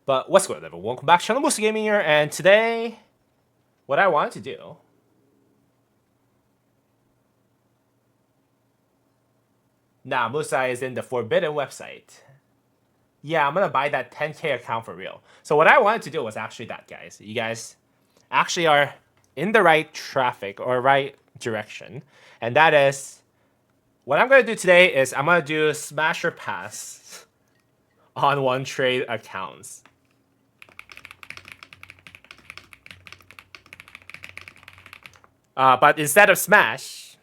But what's good, everyone? Welcome back to Channel Musa Gaming here, and today, what I wanted to do. Nah, Musa is in the forbidden website. Yeah, I'm gonna buy that 10K account for real. So what I wanted to do was actually that, guys. You guys actually are in the right traffic or right direction, and that is what I'm gonna do today is I'm gonna do smash or pass on Wontrade accounts. But instead of smash,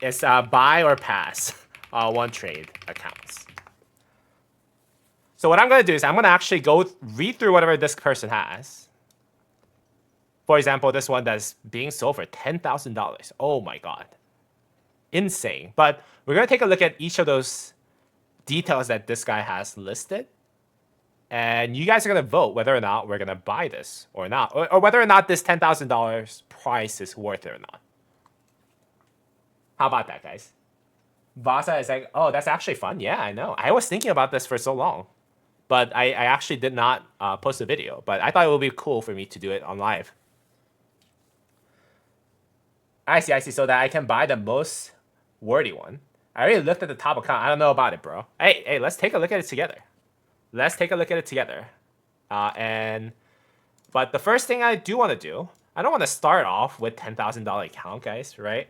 it's buy or pass Wontrade accounts. So what I'm going to do is I'm going to actually go read through whatever this person has. For example, this one that's being sold for $10,000. Oh my god. Insane. But we're going to take a look at each of those details that this guy has listed. And you guys are going to vote whether or not we're going to buy this or not. Or whether or not this $10,000 price is worth it or not. How about that, guys? Vasa is like, oh, that's actually fun. Yeah, I know. I was thinking about this for so long. But I actually did not post a video. But I thought it would be cool for me to do it on live. I see. So that I can buy the most worthy one. I already looked at the top account. I don't know about it, bro. Hey, let's take a look at it together. But the first thing I do want to do, I don't want to start off with $10,000 account, guys, right?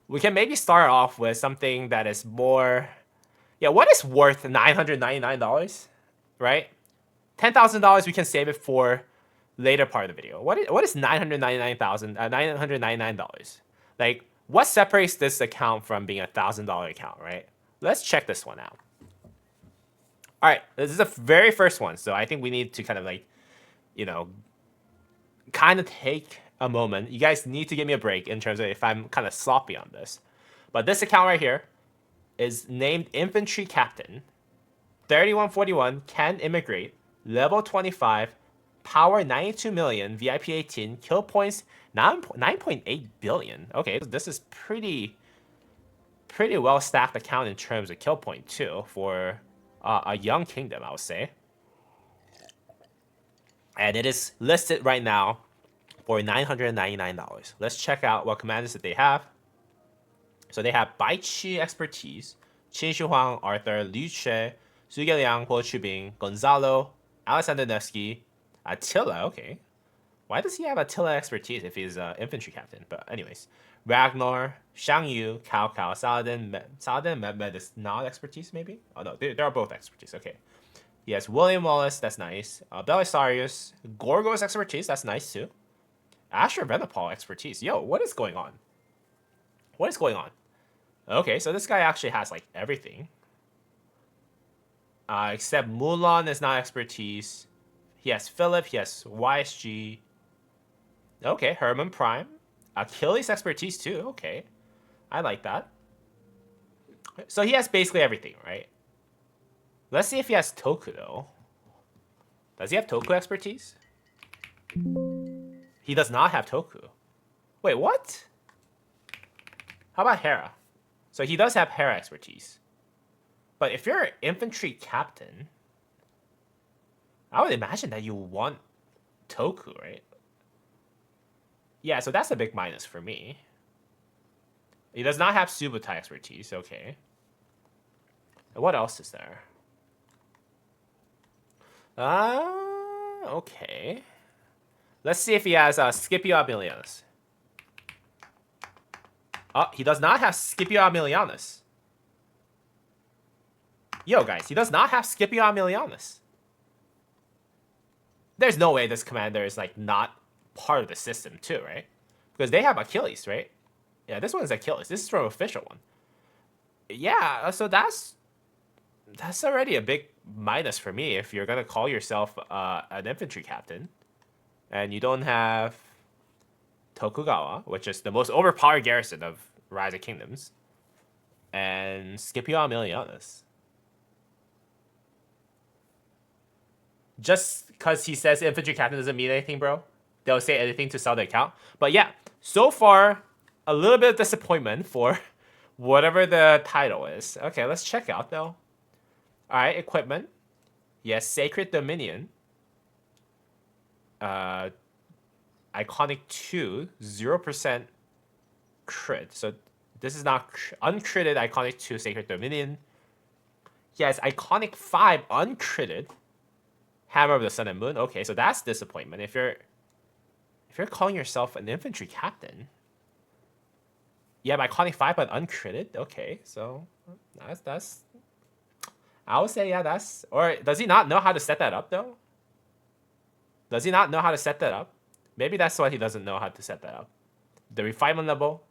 We can maybe start off with something that is more... Yeah, what is worth $999, right? $10,000, we can save it for later part of the video. What is $999,000? Like, what separates this account from being a $1,000 account, right? Let's check this one out. All right, this is the very first one, so I think we need to kind of like, kind of take a moment. You guys need to give me a break in terms of if I'm kind of sloppy on this. But this account right here is named Infantry Captain. 3141, can immigrate, level 25, power 92 million, VIP 18, kill points 9.8 billion. Okay, this is pretty well stacked account in terms of kill point too for a young kingdom, I would say. And it is listed right now for $999. Let's check out what commanders that they have. So they have Baichi expertise, Qin Shi Huang, Arthur, Liu Che, Su Liang, Huo Chubing, Gonzalo, Alexander Nevsky, Attila. Okay, why does he have Attila expertise if he's an infantry captain? But anyways, Ragnar, Shang Yu, Cao Cao, Saladin, Mehmed is not expertise maybe? Oh no, they are both expertise. Okay. He has William Wallace, that's nice. Belisarius, Gorgo's expertise, that's nice too. Asher Venipal expertise. Yo, what is going on? What is going on? Okay, so this guy actually has like everything. Except Mulan is not expertise. He has Philip, he has YSG. Okay, Herman Prime. Achilles expertise too, okay. I like that. So he has basically everything, right? Let's see if he has Toku though. Does he have Toku expertise? He does not have Toku. Wait, what? How about Hera? So he does have Hera expertise. But if you're an infantry captain, I would imagine that you want Toku, right? Yeah, so that's a big minus for me. He does not have Subutai expertise, okay. And what else is there? Okay. Let's see if he has Scipio Aemilianus. Oh, he does not have Scipio Aemilianus. Yo, guys, he does not have Scipio Aemilianus. There's no way this commander is like not part of the system too, right? Because they have Achilles, right? Yeah, this one's Achilles. This is from official one. Yeah, so that's already a big minus for me if you're gonna call yourself an infantry captain, and you don't have Tokugawa, which is the most overpowered garrison of Rise of Kingdoms, and Scipio Aemilianus. Just because he says infantry captain doesn't mean anything, bro. They'll say anything to sell the account. But yeah, so far, a little bit of disappointment for whatever the title is. Okay, let's check out though. All right, equipment. Yes, Sacred Dominion. Iconic 2, 0% crit. So this is not uncritted Iconic 2 Sacred Dominion. Yes, Iconic 5 uncritted Hammer of the Sun and Moon. Okay, so that's disappointment. If you're calling yourself an infantry captain, you have Iconic 5 but uncritted. Okay, so that's I would say, yeah, that's... Or does he not know how to set that up, though? Does he not know how to set that up? Maybe that's why he doesn't know how to set that up. The refinement level?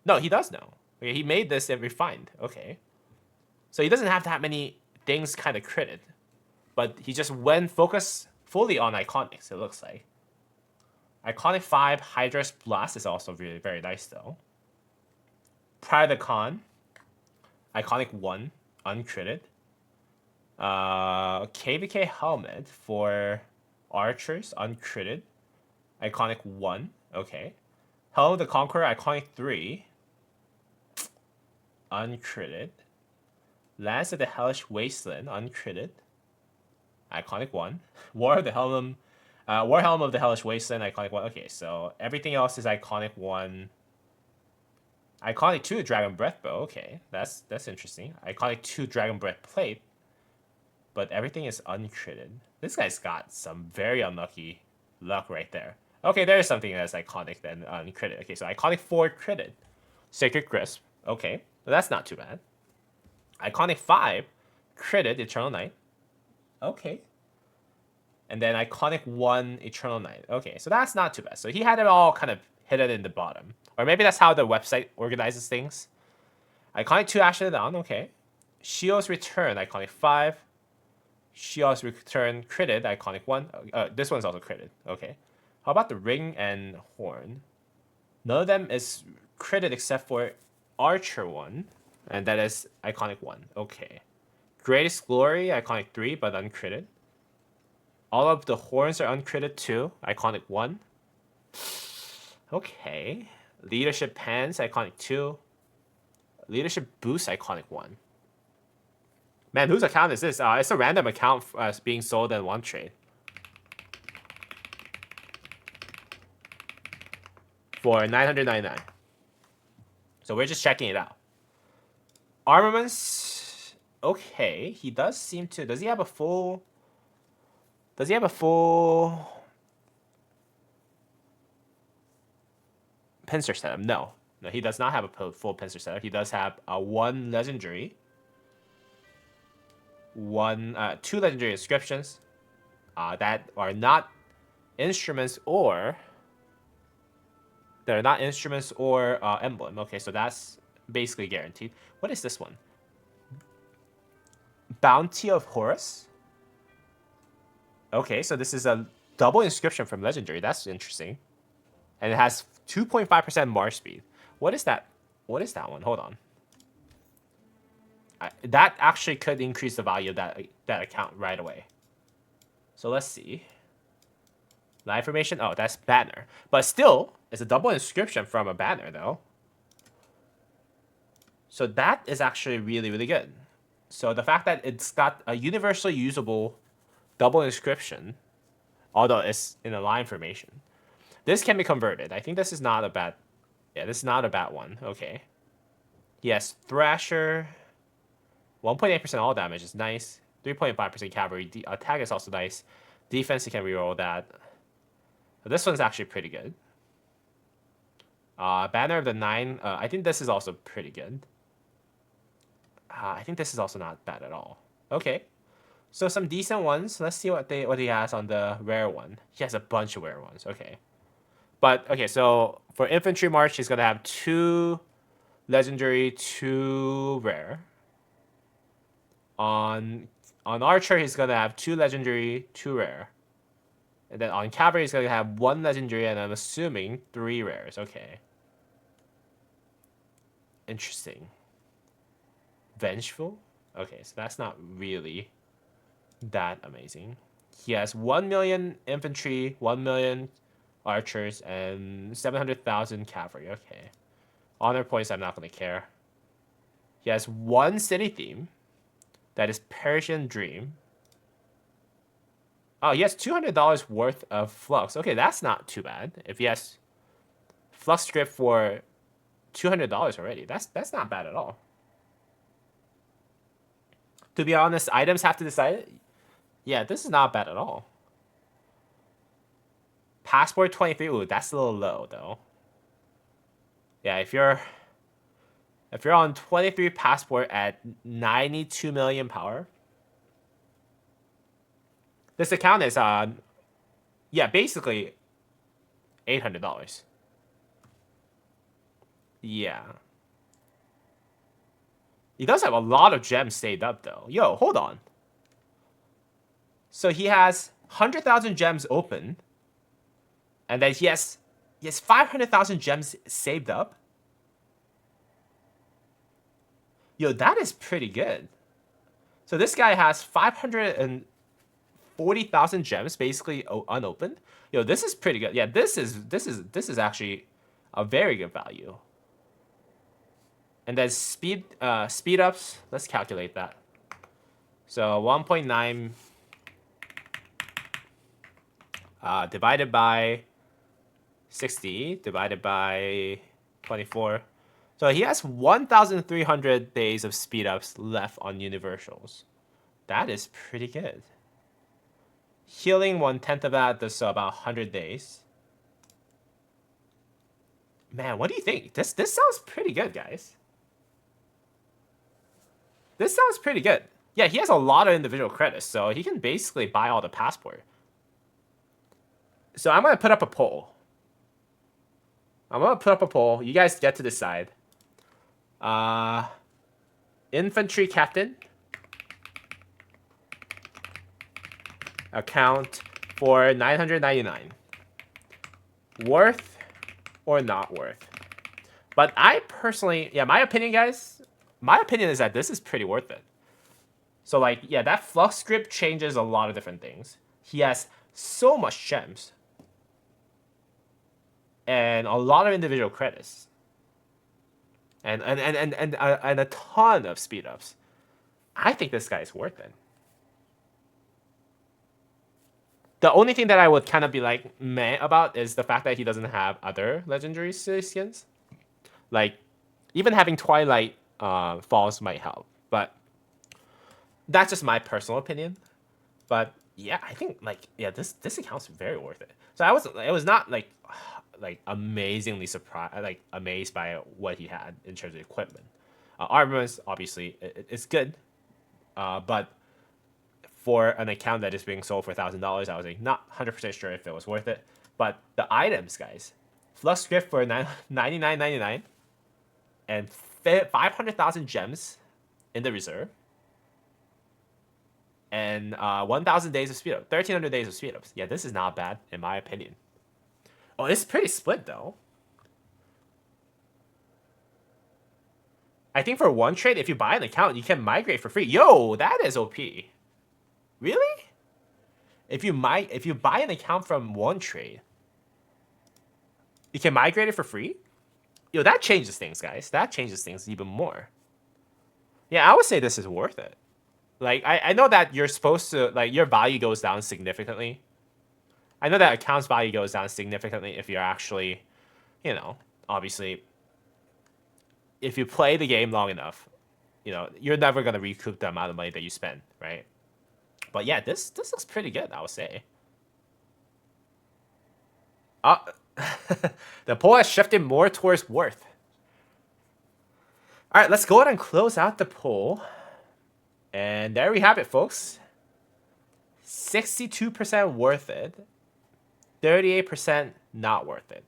No, he does know. Okay, he made this and refined. Okay. So he doesn't have that many things kind of critted. But he just went focused fully on Iconics, it looks like. Iconic 5, Hydra's Blast is also really very nice, though. Pride of the Khan. Iconic 1, uncritted. KVK Helmet for archers, uncritted. Iconic 1, okay. Helm of the Conqueror, Iconic 3, uncritted. Lance of the Hellish Wasteland, uncritted. Iconic 1. War of the Helm, War Helm of the Hellish Wasteland, Iconic 1. Okay, so everything else is Iconic 1. Iconic 2, Dragon Breath Bow. Okay, that's interesting. Iconic 2, Dragon Breath Plate. But everything is uncritted. This guy's got some very unlucky luck right there. Okay, there's something that's iconic then uncritted. Okay, so Iconic 4 critted. Sacred Crisp. Okay, well, that's not too bad. Iconic 5 critted Eternal Night. Okay. And then Iconic 1 Eternal Night. Okay, so that's not too bad. So he had it all kind of hidden in the bottom. Or maybe that's how the website organizes things. Iconic 2 Ash of the Dawn. Okay. Shield's Return. Iconic 5. Shield's Return critted, Iconic 1. This one's also critted. Okay. How about the Ring and Horn? None of them is critted except for Archer 1. And that is Iconic 1. Okay. Greatest Glory, Iconic 3, but uncritted. All of the horns are uncritted too. Iconic 1. Okay. Leadership Pants, Iconic 2. Leadership Boost, Iconic 1. Man, whose account is this? It's a random account being sold in Wontrade. For $999. So we're just checking it out. Armaments. Okay, he does seem to... Does he have a full... pincer setup? No, he does not have a full pincer setup. He does have one legendary. Two legendary inscriptions that are not instruments or emblem. Okay, so that's basically guaranteed. What is this one? Bounty of Horus. Okay, so this is a double inscription from legendary. That's interesting, and it has 2.5% march speed. What is that? What is that one? Hold on. That actually could increase the value of that account right away. So let's see. The information. Oh, that's banner. But still, it's a double inscription from a banner, though. So that is actually really, really good. So the fact that it's got a universally usable double inscription, although it's in a line formation, this can be converted. I think this is not a bad... Yeah, this is not a bad one. Okay. Yes, Thrasher... 1.8% all damage is nice. 3.5% cavalry. Attack is also nice. Defense, you can reroll that. But this one's actually pretty good. Banner of the 9. I think this is also pretty good. I think this is also not bad at all. Okay. So some decent ones. Let's see what he has on the rare one. He has a bunch of rare ones. Okay. But, okay, so for Infantry March, he's going to have 2 legendary, 2 rare. On Archer, he's going to have 2 legendary, 2 rare. And then on Cavalry, he's going to have 1 legendary, and I'm assuming 3 rares. Okay. Interesting. Vengeful? Okay, so that's not really that amazing. He has 1 million infantry, 1 million archers, and 700,000 cavalry. Okay. Honor points, I'm not going to care. He has 1 city theme. That is Persian Dream. Oh, he has $200 worth of Flux. Okay, that's not too bad. If he has Flux script for $200 already, that's not bad at all. To be honest, items have to decide. Yeah, this is not bad at all. Passport 23. Ooh, that's a little low though. Yeah, if you're on 23 passport at 92 million power, this account is yeah, basically $800. Yeah. He does have a lot of gems saved up though. Yo, hold on. So he has 100,000 gems open, and then he has 500,000 gems saved up. Yo, that is pretty good. So this guy has 540,000 gems basically unopened. Yo, this is pretty good. Yeah, this is actually a very good value. And then speed ups. Let's calculate that. So 1.9 divided by 60 divided by 24. So he has 1,300 days of speed ups left on universals. That is pretty good. Healing 1/10 of that, so about 100 days. Man, what do you think? This sounds pretty good, guys. This sounds pretty good. Yeah, he has a lot of individual credits, so he can basically buy all the passport. So I'm going to put up a poll. You guys get to decide. Infantry Captain. Account for 999. Worth or not worth? But I personally, yeah, my opinion, guys, my opinion is that this is pretty worth it. So, like, yeah, that Flux script changes a lot of different things. He has so much gems. And a lot of individual credits. And a ton of speed ups. I think this guy is worth it. The only thing that I would kind of be like meh about is the fact that he doesn't have other legendary skins. Like, even having Twilight Falls might help, but that's just my personal opinion. But yeah, I think like this account's very worth it. So it was not like amazingly surprised, like amazed by what he had in terms of equipment. Armaments obviously it's good, but for an account that is being sold for $1,000, I was like not 100% sure if it was worth it. But the items, guys, Flux script for $99.99 and 500,000 gems in the reserve, and 1,000 days of speed up, 1,300 days of speed ups. Yeah, this is not bad in my opinion. Oh, it's pretty split though. I think for Wontrade, if you buy an account, you can migrate for free. Yo, that is OP. Really? If you buy an account from Wontrade, you can migrate it for free? Yo, that changes things, guys. That changes things even more. Yeah, I would say this is worth it. Like, I know that you're supposed to, like, your value goes down significantly. I know that account's value goes down significantly if you're actually, you know, obviously, if you play the game long enough, you know, you're never going to recoup the amount of money that you spend, right? But yeah, this looks pretty good, I would say. The poll has shifted more towards worth. All right, let's go ahead and close out the poll. And there we have it, folks. 62% worth it. 38% not worth it.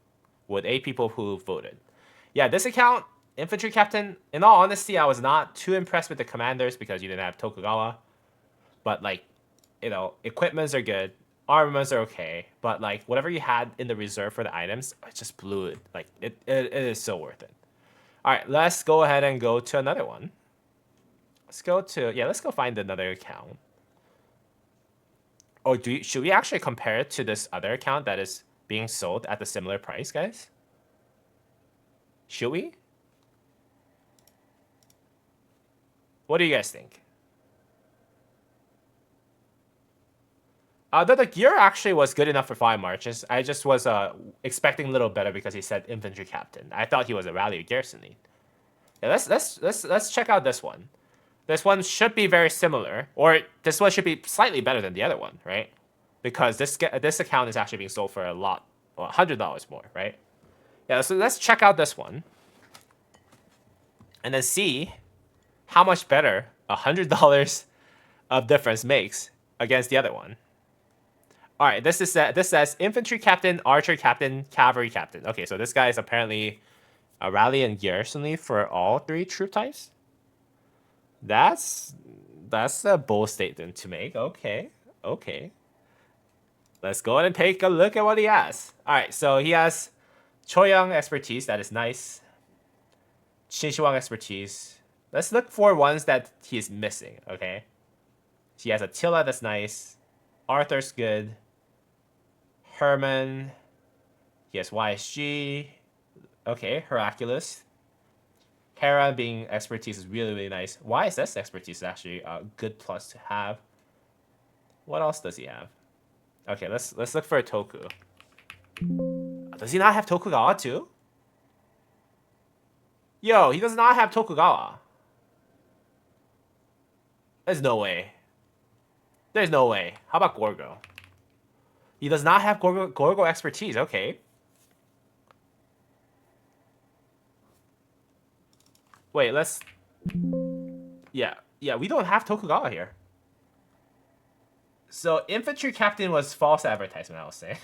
With 8 people who voted. Yeah, this account, Infantry Captain, in all honesty, I was not too impressed with the commanders because you didn't have Tokugawa. But, like, you know, equipments are good. Armaments are okay. But, like, whatever you had in the reserve for the items, it just blew it. Like, it is so worth it. All right, let's go ahead and go to another one. Let's go find another account. Oh, should we actually compare it to this other account that is being sold at the similar price, guys? Should we? What do you guys think? The gear actually was good enough for 5 marches. I just was expecting a little better because he said infantry captain. I thought he was a rally garrison lead. Yeah, let's check out this one. This one should be very similar, or this one should be slightly better than the other one, right? Because this account is actually being sold for a lot, well, $100 more, right? Yeah, so let's check out this one, and then see how much better $100 of difference makes against the other one. All right, this says infantry captain, archer captain, cavalry captain. Okay, so this guy is apparently a rally and garrison lead for all 3 troop types. That's a bold statement to make. Okay. Let's go ahead and take a look at what he has. All right, so he has Choyang expertise. That is nice. Shinshuang expertise. Let's look for ones that he's missing. Okay. He has Attila. That's nice. Arthur's good. Herman. He has YSG. Okay, Hercules. Hera being expertise is really, really nice. YSS expertise is actually a good plus to have. What else does he have? Okay, let's look for a Toku. Does he not have Tokugawa too? Yo, he does not have Tokugawa. There's no way. There's no way. How about Gorgo? He does not have Gorgo expertise. Okay. Wait, let's... Yeah, we don't have Tokugawa here. So, infantry captain was false advertisement, I'll say.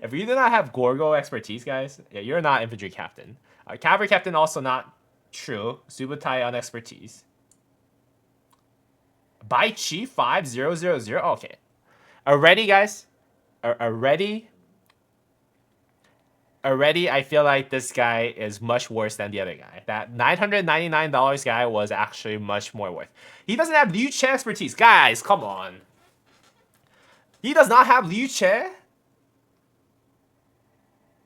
If you do not have Gorgo expertise, guys, yeah, you're not infantry captain. Cavalry captain also not true. Subutai on expertise. Bai Chi 5000. Okay. Already, guys. Already, I feel like this guy is much worse than the other guy. That $999 guy was actually much more worth. He doesn't have Liu Che expertise. Guys, come on. He does not have Liu Che?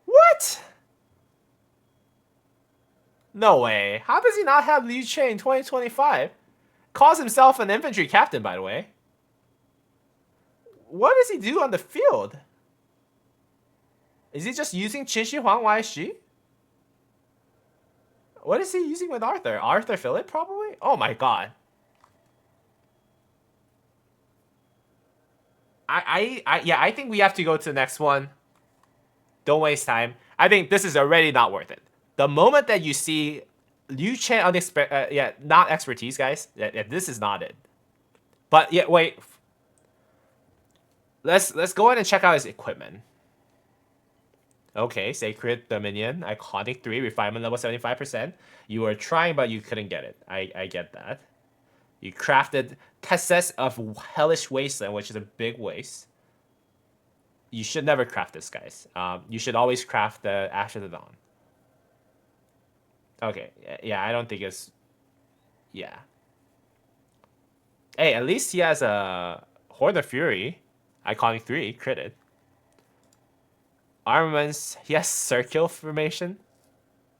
What? No way. How does he not have Liu Che in 2025? Calls himself an infantry captain, by the way. What does he do on the field? Is he just using Qinshi Huang YSG? What is he using with Arthur? Arthur Phillip, probably? Oh my god. I think we have to go to the next one. Don't waste time. I think this is already not worth it. The moment that you see Liu Chen not expertise, guys. This is not it. But yeah, wait. Let's go ahead and check out his equipment. Okay, Sacred Dominion, Iconic 3, Refinement level 75%. You were trying, but you couldn't get it. I get that. You crafted Tesses of Hellish Wasteland, which is a big waste. You should never craft this, guys. You should always craft the Ash of the Dawn. Okay, yeah, I don't think it's... Yeah. Hey, at least he has a Horde of Fury, Iconic 3, critted. Armaments, he has circular formation.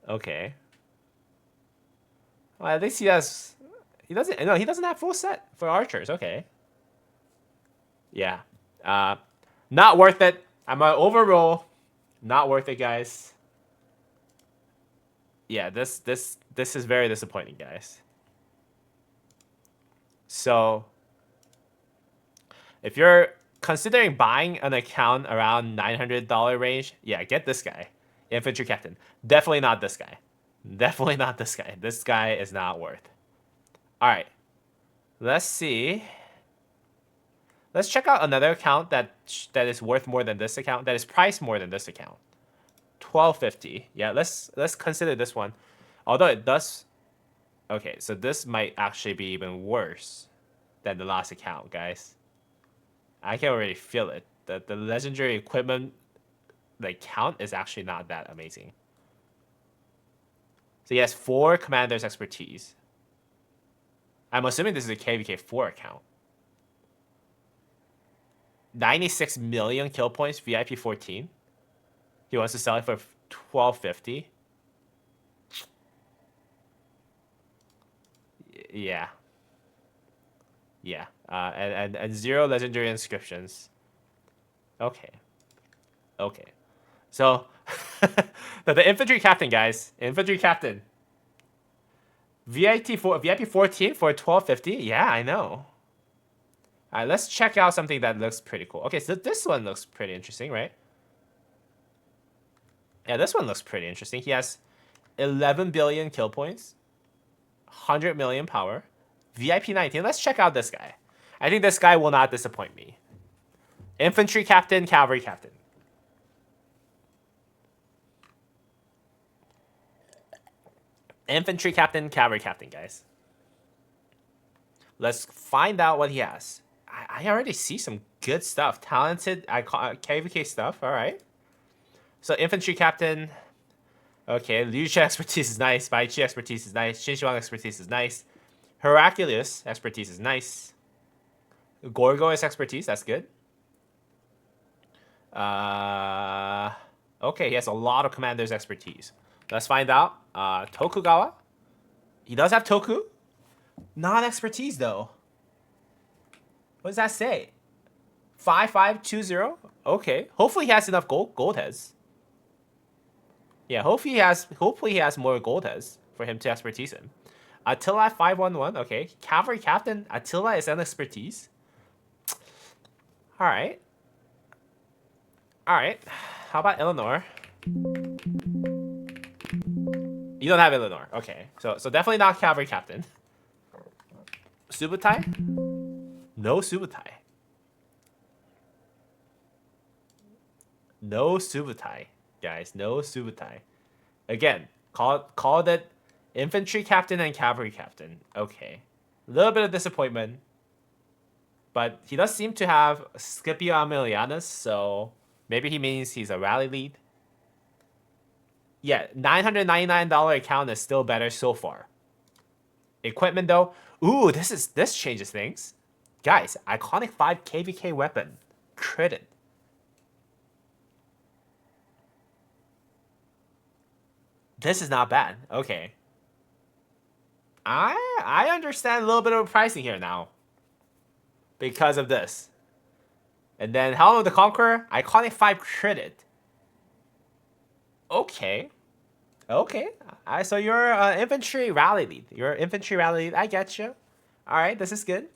Okay. Well, at least he has... He doesn't have full set for archers. Okay. Yeah. Not worth it. I'm gonna overroll. Not worth it, guys. Yeah, this is very disappointing, guys. So, if you're considering buying an account around $900 range, yeah, get this guy. Infantry captain. Definitely not this guy. Definitely not this guy. This guy is not worth. Alright. Let's see. Let's check out another account that is worth more than this account. That is priced more than this account. $12.50. Yeah, let's consider this one. Although it does... Okay, so this might actually be even worse than the last account, guys. I can already feel it. The legendary equipment count is actually not that amazing. So he has 4 commanders expertise. I'm assuming this is a KVK4 account. 96 million kill points, VIP 14. He wants to sell it for $12.50. Yeah. Yeah, and 0 legendary inscriptions. Okay. Okay. So, the infantry captain, guys. Infantry captain. VIP 14 for 1250. Yeah, I know. All right, let's check out something that looks pretty cool. Okay, so this one looks pretty interesting, right? Yeah, this one looks pretty interesting. He has 11 billion kill points, 100 million power, VIP 19. Let's check out this guy. I think this guy will not disappoint me. Infantry captain, cavalry captain. Infantry captain, cavalry captain, guys. Let's find out what he has. I already see some good stuff. Talented KVK stuff. All right. So infantry captain. Okay, Liucha expertise is nice. Baichi expertise is nice. Shinshuang expertise is nice. Hercules expertise is nice. Gorgo's expertise, that's good. Okay, he has a lot of commander's expertise. Let's find out. Tokugawa. He does have Toku. Not expertise though. What does that say? 5520. Okay. Hopefully he has enough gold heads. Yeah, hopefully he has more gold heads for him to expertise him. Attila 511. Okay. Cavalry captain Attila is an expertise. Alright. Alright. How about Eleanor? You don't have Eleanor. Okay. So definitely not cavalry captain. Subutai? No Subutai. No Subutai, guys. No Subutai. Again, call it infantry captain and cavalry captain. Okay. A little bit of disappointment. But he does seem to have Scipio Aemilianus, so maybe he means he's a rally lead. Yeah, $999 account is still better so far. Equipment though, ooh, this changes things. Guys, iconic 5 KVK weapon. Critted. This is not bad. Okay. I understand a little bit of pricing here now. Because of this. And then Helm of the Conqueror, iconic 5 critted. Okay. Okay. So you're infantry rally lead. You're infantry rally lead. I get you. Alright, this is good.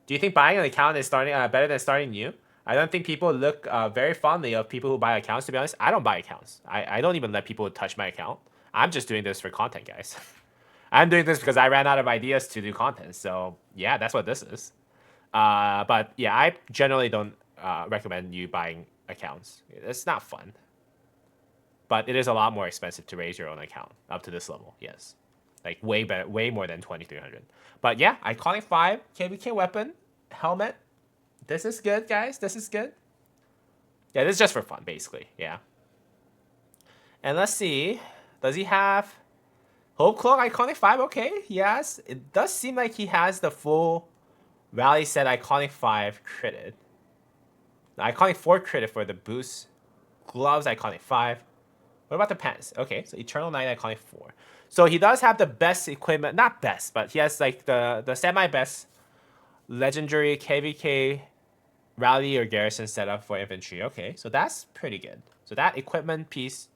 Do you think buying an account is starting better than starting new? I don't think people look very fondly of people who buy accounts, to be honest. I don't buy accounts. I don't even let people touch my account. I'm just doing this for content, guys. I'm doing this because I ran out of ideas to do content. So, yeah, that's what this is. But, yeah, I generally don't recommend you buying accounts. It's not fun. But it is a lot more expensive to raise your own account up to this level, yes. Like, way better, way more than 2,300. But, yeah, iconic 5, KVK weapon, helmet. This is good, guys. This is good. Yeah, this is just for fun, basically. Yeah. And let's see. Does he have Hope Cloak iconic 5? Okay, yes. It does seem like he has the full rally set iconic 5 critted. The iconic 4 critted for the boost. Gloves iconic 5. What about the pants? Okay, so Eternal Knight iconic 4. So he does have the best equipment. Not best, but he has like the semi-best legendary KVK rally or garrison setup for infantry. Okay, so that's pretty good. So that equipment piece,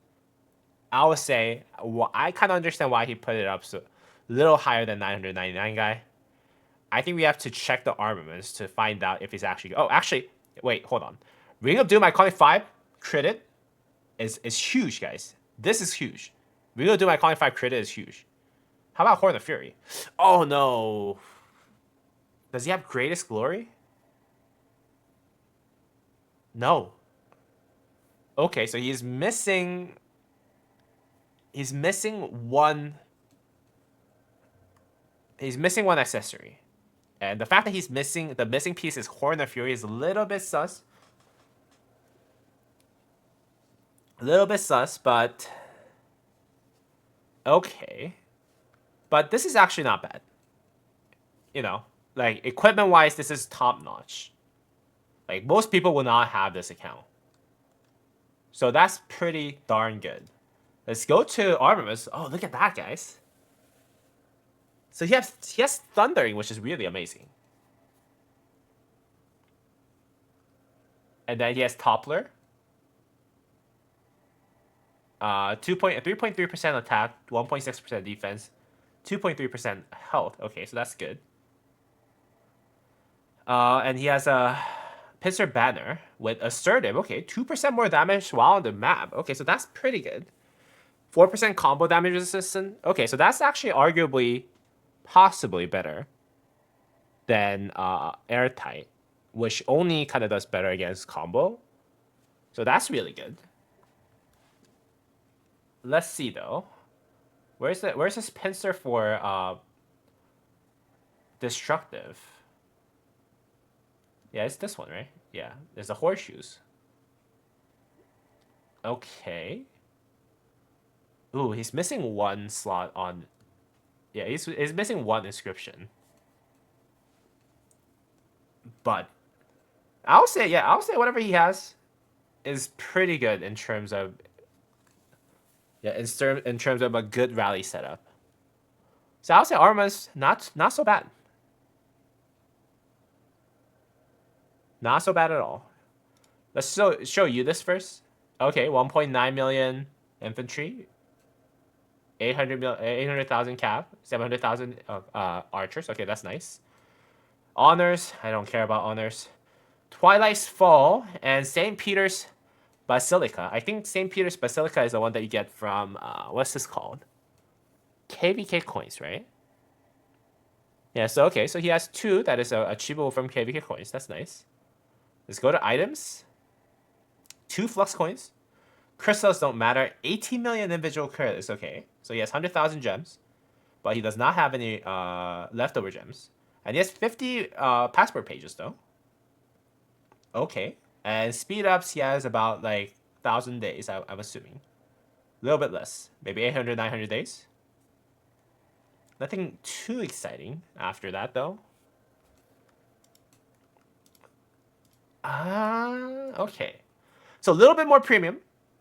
I would say, I kind of understand why he put it up so a little higher than 999 guy. I think we have to check the armaments to find out if he's actually. Oh, actually, wait, hold on. Ring of Doom iconic 5 critted is huge, guys. This is huge. Ring of Doom iconic 5 critted is huge. How about Horn of Fury? Oh no. Does he have Greatest Glory? No. Okay, so he's missing one. He's missing one accessory. And the fact that the missing piece is Horn of Fury is a little bit sus. A little bit sus, but okay. But this is actually not bad. You know, like equipment-wise, this is top-notch. Like most people will not have this account. So that's pretty darn good. Let's go to armaments. Oh, look at that, guys. So he has Thundering, which is really amazing. And then he has Toppler. 3.3% attack, 1.6% defense, 2.3% health. Okay, so that's good. And he has a Pincer Banner with Assertive. Okay, 2% more damage while on the map. Okay, so that's pretty good. 4% combo damage resistance. Okay, so that's actually arguably, possibly better than Airtight, which only kind of does better against combo. So that's really good. Let's see though. Where's this pincer for destructive? Yeah, it's this one, right? Yeah, there's the horseshoes. Okay. Ooh, he's missing one slot on. Yeah, he's missing one inscription. But I'll say whatever he has is pretty good in terms of in terms of a good rally setup. So I'll say Arma's not so bad. Not so bad at all. Let's show you this first. Okay, 1.9 million infantry, 800,000 cap, 700,000 archers. Okay, that's nice. Honors, I don't care about honors. Twilight's Fall and St. Peter's Basilica. I think St. Peter's Basilica is the one that you get from what's this called? KVK coins, right? Yeah, so okay, so he has 2 that is achievable from KVK coins. That's nice. Let's go to items. 2 flux coins. Crystals don't matter. 18 million individual credits. Okay, so he has 100,000 gems, but he does not have any leftover gems. And he has 50 passport pages though. Okay, and speed ups he has about like 1,000 days. I'm assuming, a little bit less, maybe 800, 900 days. Nothing too exciting after that though. Okay. So a little bit more premium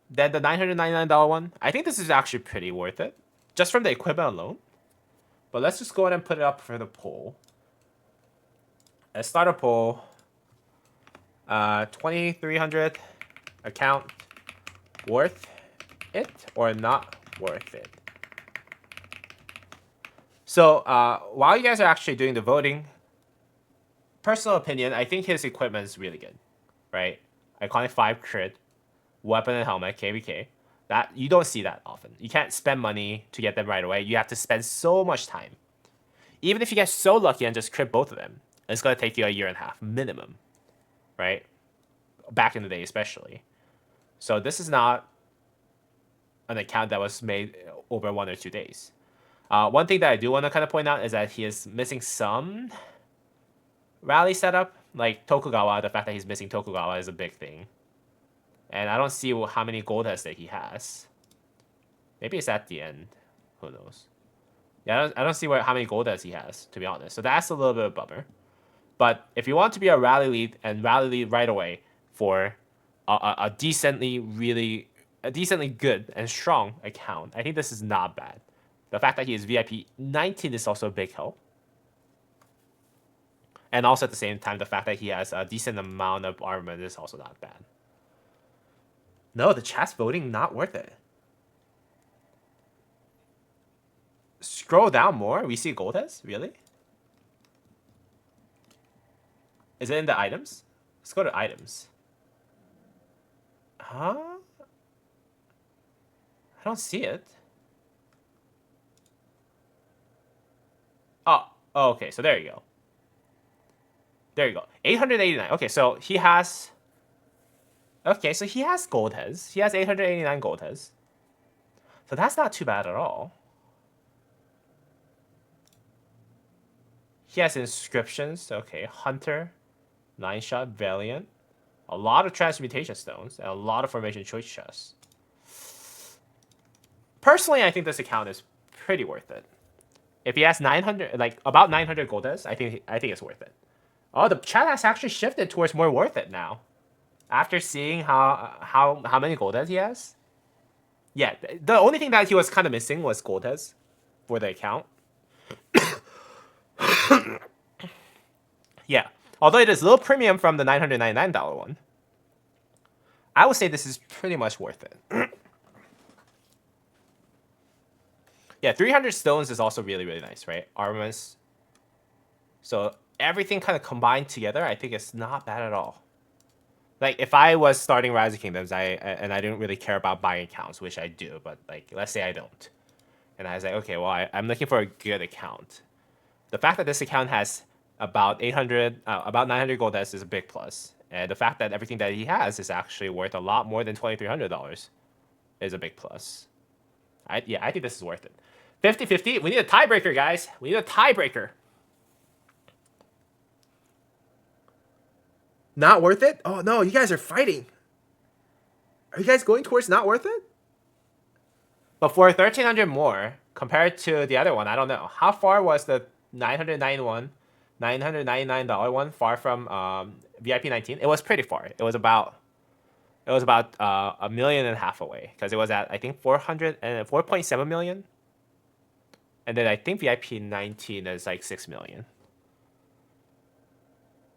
than the $999 one. I think this is actually pretty worth it, just from the equipment alone. But let's just go ahead and put it up for the poll. Let's start a poll. 2,300 account, worth it or not worth it? So while you guys are actually doing the voting, personal opinion, I think his equipment is really good, right? Iconic 5 crit, weapon and helmet, KVK. That you don't see that often. You can't spend money to get them right away. You have to spend so much time. Even if you get so lucky and just crit both of them, it's gonna take you a year and a half minimum, right? Back in the day, especially. So this is not an account that was made over 1 or 2 days. One thing that I do want to kind of point out is that he is missing some rally setup, like Tokugawa. The fact that he's missing Tokugawa is a big thing, and I don't see how many gold heads that he has. Maybe it's at the end. Who knows? Yeah, I don't see how many gold heads he has, to be honest. So that's a little bit of a bummer. But if you want to be a rally lead and rally lead right away for a decently good and strong account, I think this is not bad. The fact that he is VIP 19 is also a big help. And also at the same time, the fact that he has a decent amount of armament is also not bad. No, the chat's voting not worth it. Scroll down more. We see Goldes? Really? Is it in the items? Let's go to items. Huh? I don't see it. Oh, okay. So there you go. There you go. 889. Okay, so he has... Okay, so he has gold heads. He has 889 gold heads. So that's not too bad at all. He has inscriptions. Okay, Hunter, 9-shot, Valiant. A lot of transmutation stones and a lot of formation choice chests. Personally, I think this account is pretty worth it. If he has 900, like about 900 gold heads, I think it's worth it. Oh, the chat has actually shifted towards more worth it now. After seeing how many gold heads he has. Yeah, the only thing that he was kind of missing was gold heads for the account. Yeah. Although it is a little premium from the $999 one, I would say this is pretty much worth it. Yeah, 300 stones is also really, really nice, right? Armaments. So everything kind of combined together, I think it's not bad at all. Like, if I was starting Rise of Kingdoms, and I didn't really care about buying accounts, which I do, but like, let's say I don't. And I was like, okay, well, I'm looking for a good account. The fact that this account has about 900 gold is a big plus. And the fact that everything that he has is actually worth a lot more than $2,300 is a big plus. I think this is worth it. 50-50. We need a tiebreaker, guys. We need a tiebreaker. Not worth it? Oh, no. You guys are fighting. Are you guys going towards not worth it? But for 1,300 more, compared to the other one, I don't know. How far was the $999 one far from VIP 19? It was pretty far. It was about $1.5 million away, because it was at, I think, 4.7 million. And then I think VIP 19 is like 6 million.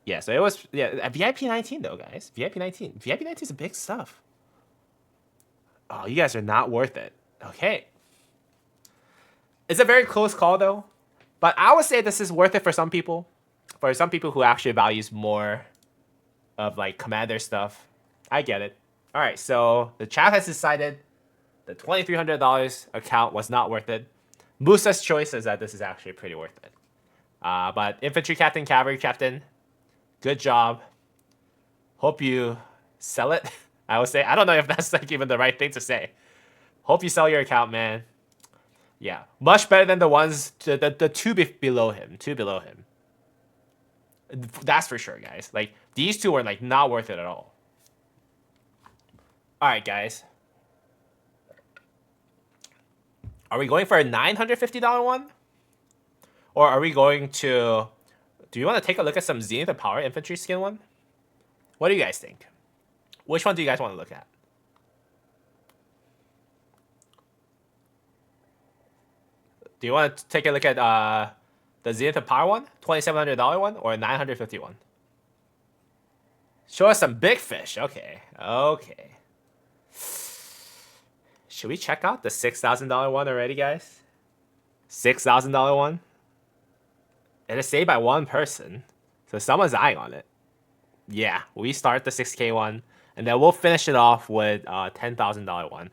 Yeah, so it was, yeah, VIP 19 though, guys. VIP 19. VIP 19 is a big stuff. Oh, you guys are not worth it. Okay. It's a very close call though. But I would say this is worth it for some people. For some people who actually values more of like commander stuff. I get it. Alright, so the chat has decided the $2,300 account was not worth it. Musa's choice is that this is actually pretty worth it. But infantry captain, cavalry captain, good job. Hope you sell it. I would say, I don't know if that's like even the right thing to say. Hope you sell your account, man. Yeah, much better than the ones, the two below him. Two below him. That's for sure, guys. Like, these two are like not worth it at all. Alright, guys. Are we going for a $950 one? Or are we going to... Do you want to take a look at some Zenith of Power infantry skin one? What do you guys think? Which one do you guys want to look at? Do you want to take a look at the Zenith of Power one? $2,700 one? Or a $950 one? Show us some big fish. Okay. Okay. Should we check out the $6,000 one already, guys? $6,000 one? It is saved by one person. So someone's eyeing on it. Yeah, we start the 6K one. And then we'll finish it off with $10,000 one.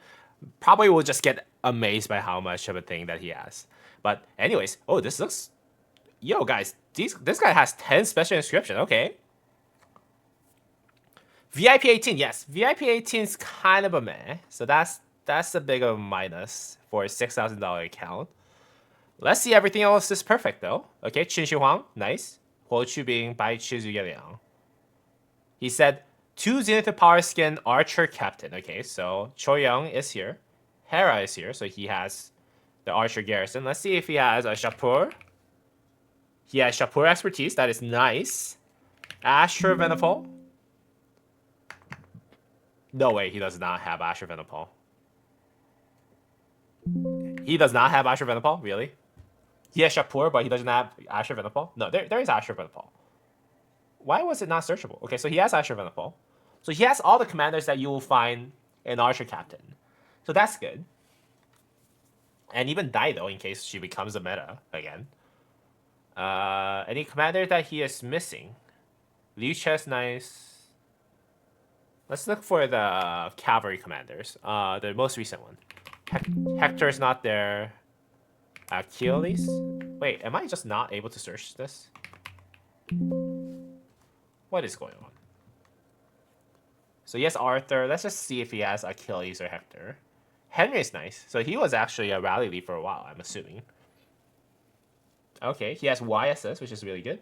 Probably we'll just get amazed by how much of a thing that he has. But anyways, oh, this looks... Yo, guys, this guy has 10 special inscription. Okay. VIP 18, yes. VIP 18 is kind of a meh. So that's a big of a minus for a $6,000 account. Let's see, everything else is perfect though. Okay, Qin Shi Huang, nice. Huo Chu Bing, Bai Chi Zhu Liang. He said 2 Zenith of Power skin Archer Captain. Okay, so Chou Young is here. Hera is here, so he has the Archer Garrison. Let's see if he has a Shapur. He has Shapur expertise, that is nice. Asher Venipal. No way, he does not have Asher Venipal. He does not have Asher Venipal, really? He has Shapur, but he doesn't have Asher Venipal? No, there is Asher Venipal. Why was it not searchable? Okay, so he has Asher Venipal. So he has all the commanders that you will find in Archer Captain. So that's good. And even Daido, in case she becomes a meta again. Any commander that he is missing? Liu Che's nice. Let's look for the cavalry commanders. The most recent one. Hector's not there. Achilles? Wait, am I just not able to search this? What is going on? So yes, Arthur. Let's just see if he has Achilles or Hector. Henry is nice. So he was actually a rally lead for a while, I'm assuming. Okay, he has YSS, which is really good.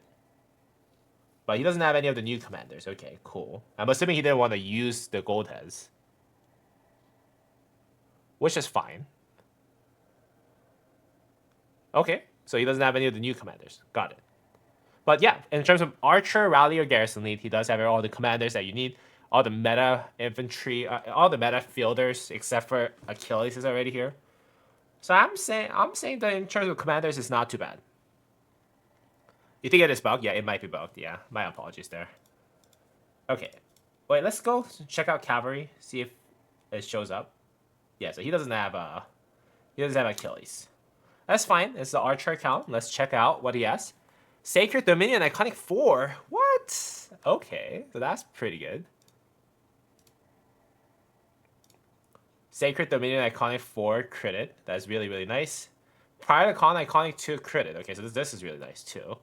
But he doesn't have any of the new commanders. Okay, cool. I'm assuming he didn't want to use the gold heads. Which is fine. Okay, so he doesn't have any of the new commanders. Got it. But yeah, in terms of Archer, Rally, or Garrison lead, he does have all the commanders that you need. All the meta infantry, all the meta fielders, except for Achilles is already here. So I'm saying that in terms of commanders, it's not too bad. You think it is bugged? Yeah, it might be bugged. Yeah, my apologies there. Okay. Wait, let's go check out Cavalry, see if it shows up. Yeah, so he doesn't have Achilles. That's fine. It's the Archer account. Let's check out what he has. Sacred Dominion Iconic 4. What? Okay, so that's pretty good. Sacred Dominion Iconic 4 critted. That's really, really nice. Prior to Con Iconic 2 critted. Okay, so this is really nice too.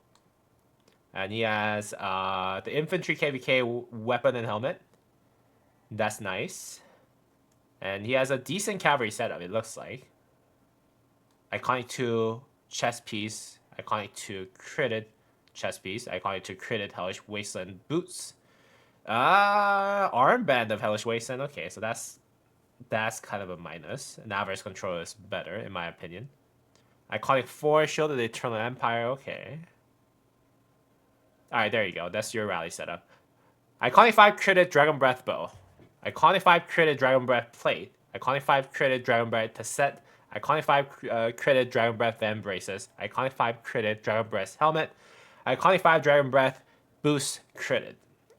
And he has the Infantry KVK weapon and helmet. That's nice. And he has a decent cavalry setup, it looks like. Iconic 2 chest piece. Iconic 2 critted chest piece. Iconic 2 critted Hellish Wasteland boots. Armband of Hellish Wasteland. Okay, so that's kind of a minus. Navarre's control is better, in my opinion. Iconic 4 Shield of the Eternal Empire. Okay. Alright, there you go. That's your rally setup. Iconic 5 critted Dragon Breath Bow. Iconic 5 critted Dragon Breath Plate. Iconic 5 critted Dragon Breath Tasset. Iconic 5 critted Dragon Breath Van Braces. Iconic 5 critted Dragon Breath Helmet. Iconic 5 Dragon Breath Boost critted.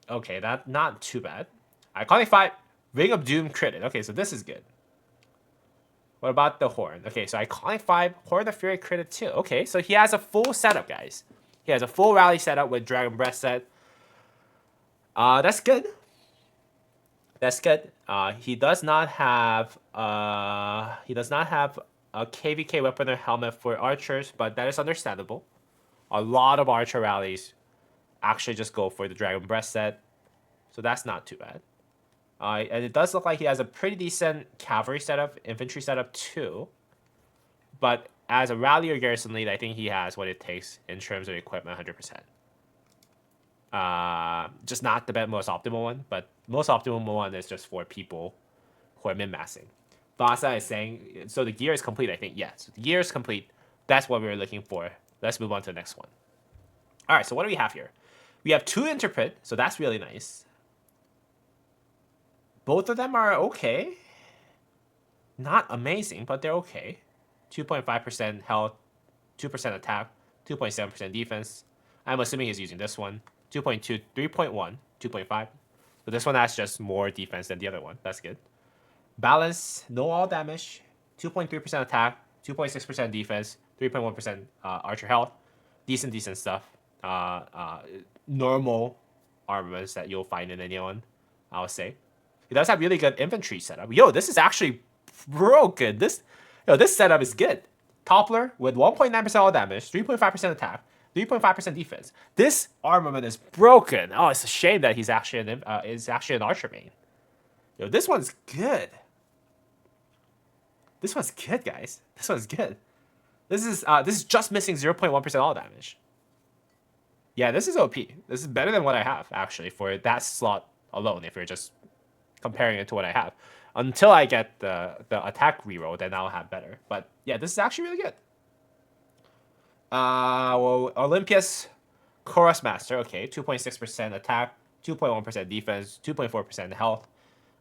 Okay, that not too bad. Iconic 5 Ring of Doom critted. Okay, so this is good. What about the Horn? Okay, so Iconic 5 Horn of Fury critted too. Okay, so he has a full setup, guys. He has a full rally setup with Dragon Breath set. That's good. That's good. He does not have a KVK weapon or helmet for archers, but that is understandable. A lot of archer rallies actually just go for the Dragon Breath set, so that's not too bad. And it does look like he has a pretty decent cavalry setup, infantry setup too. But as a rally or garrison lead, I think he has what it takes in terms of equipment 100%. Just not the most optimal one, but most optimal one is just for people who are min-maxing. Vasa is saying, so the gear is complete, I think. Yes, the gear is complete. That's what we were looking for. Let's move on to the next one. All right, so what do we have here? We have 2 Interpret, so that's really nice. Both of them are okay. Not amazing, but they're okay. 2.5% health, 2% attack, 2.7% defense. I'm assuming he's using this one. 2.2, 3.1, 2.5. So this one has just more defense than the other one. That's good. Balance, no all damage, 2.3% attack, 2.6% defense, 3.1% archer health. Decent stuff. Normal armaments that you'll find in anyone, I would say. He does have really good infantry setup. Yo, this is actually broken. This setup is good. Toppler with 1.9% all damage, 3.5% attack, 3.5% defense. This armament is broken. Oh, it's a shame that he's actually an archer main. Yo, this one's good. This one's good, guys. This one's good. This is just missing 0.1% all damage. Yeah, this is OP. This is better than what I have, actually, for that slot alone, if you're just comparing it to what I have. Until I get the attack reroll, then I'll have better. But yeah, this is actually really good. Well, Olympias Chorus Master, okay, 2.6% attack, 2.1% defense, 2.4% health.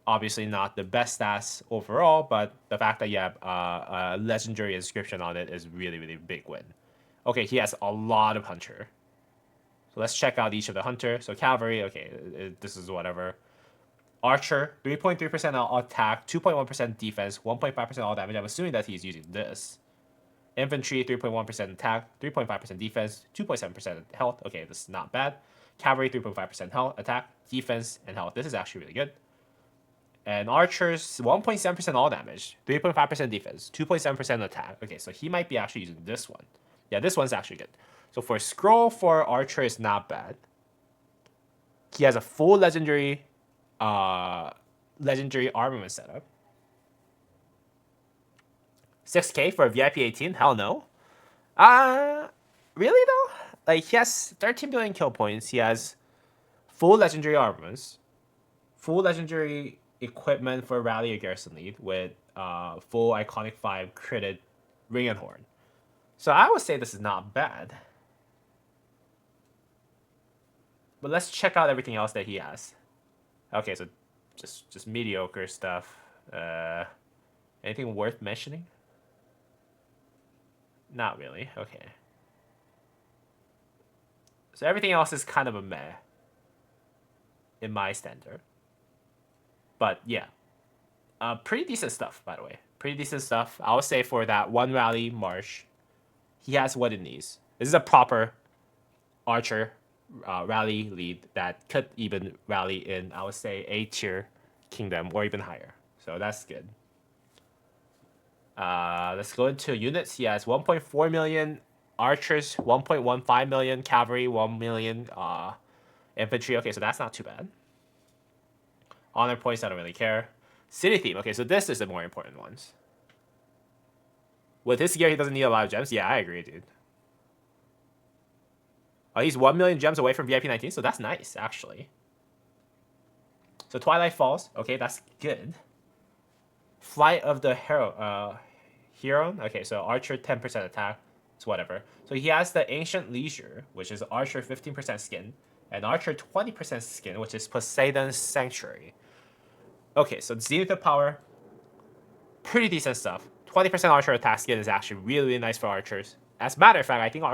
Obviously not the best stats overall, but the fact that you have a legendary inscription on it is really, really big win. Okay, he has a lot of Hunter. So let's check out each of the Hunter. So Cavalry, okay, this is whatever. Archer, 3.3% attack, 2.1% defense, 1.5% all damage. I'm assuming that he's using this. Infantry, 3.1% attack, 3.5% defense, 2.7% health. Okay, this is not bad. Cavalry, 3.5% health, attack, defense, and health. This is actually really good. And archers, 1.7% all damage, 3.5% defense, 2.7% attack. Okay, so he might be actually using this one. Yeah, this one's actually good. So for scroll for archer is not bad. He has a full legendary armament setup. 6K for a VIP 18? Hell no. Really though? Like, he has 13 billion kill points. He has full legendary armaments, full legendary equipment for rally or garrison lead with full iconic 5 critted ring and horn. So I would say this is not bad. But let's check out everything else that he has. Okay, so just mediocre stuff. Anything worth mentioning? Not really. Okay. So everything else is kind of a meh in my standard. But yeah, pretty decent stuff, by the way. Pretty decent stuff. I would say for that one rally march, he has what it needs. This is a proper archer rally lead that could even rally in, I would say, A tier kingdom or even higher. So that's good. Let's go into units. He has 1.4 million archers, 1.15 million cavalry, 1 million infantry. Okay, so that's not too bad. Honor points, I don't really care. City theme. Okay, so this is the more important ones. With his gear, he doesn't need a lot of gems. Yeah, I agree, dude. Oh, he's 1 million gems away from VIP 19, so that's nice, actually. So Twilight Falls. Okay, that's good. Flight of the Hero. Hero. Okay, so Archer 10% attack. It's whatever. So he has the Ancient Leisure, which is Archer 15% skin, and Archer 20% skin, which is Poseidon's Sanctuary. Okay, so Zenith of Power. Pretty decent stuff. 20% Archer attack skin is actually really, really nice for archers. As a matter of fact, I think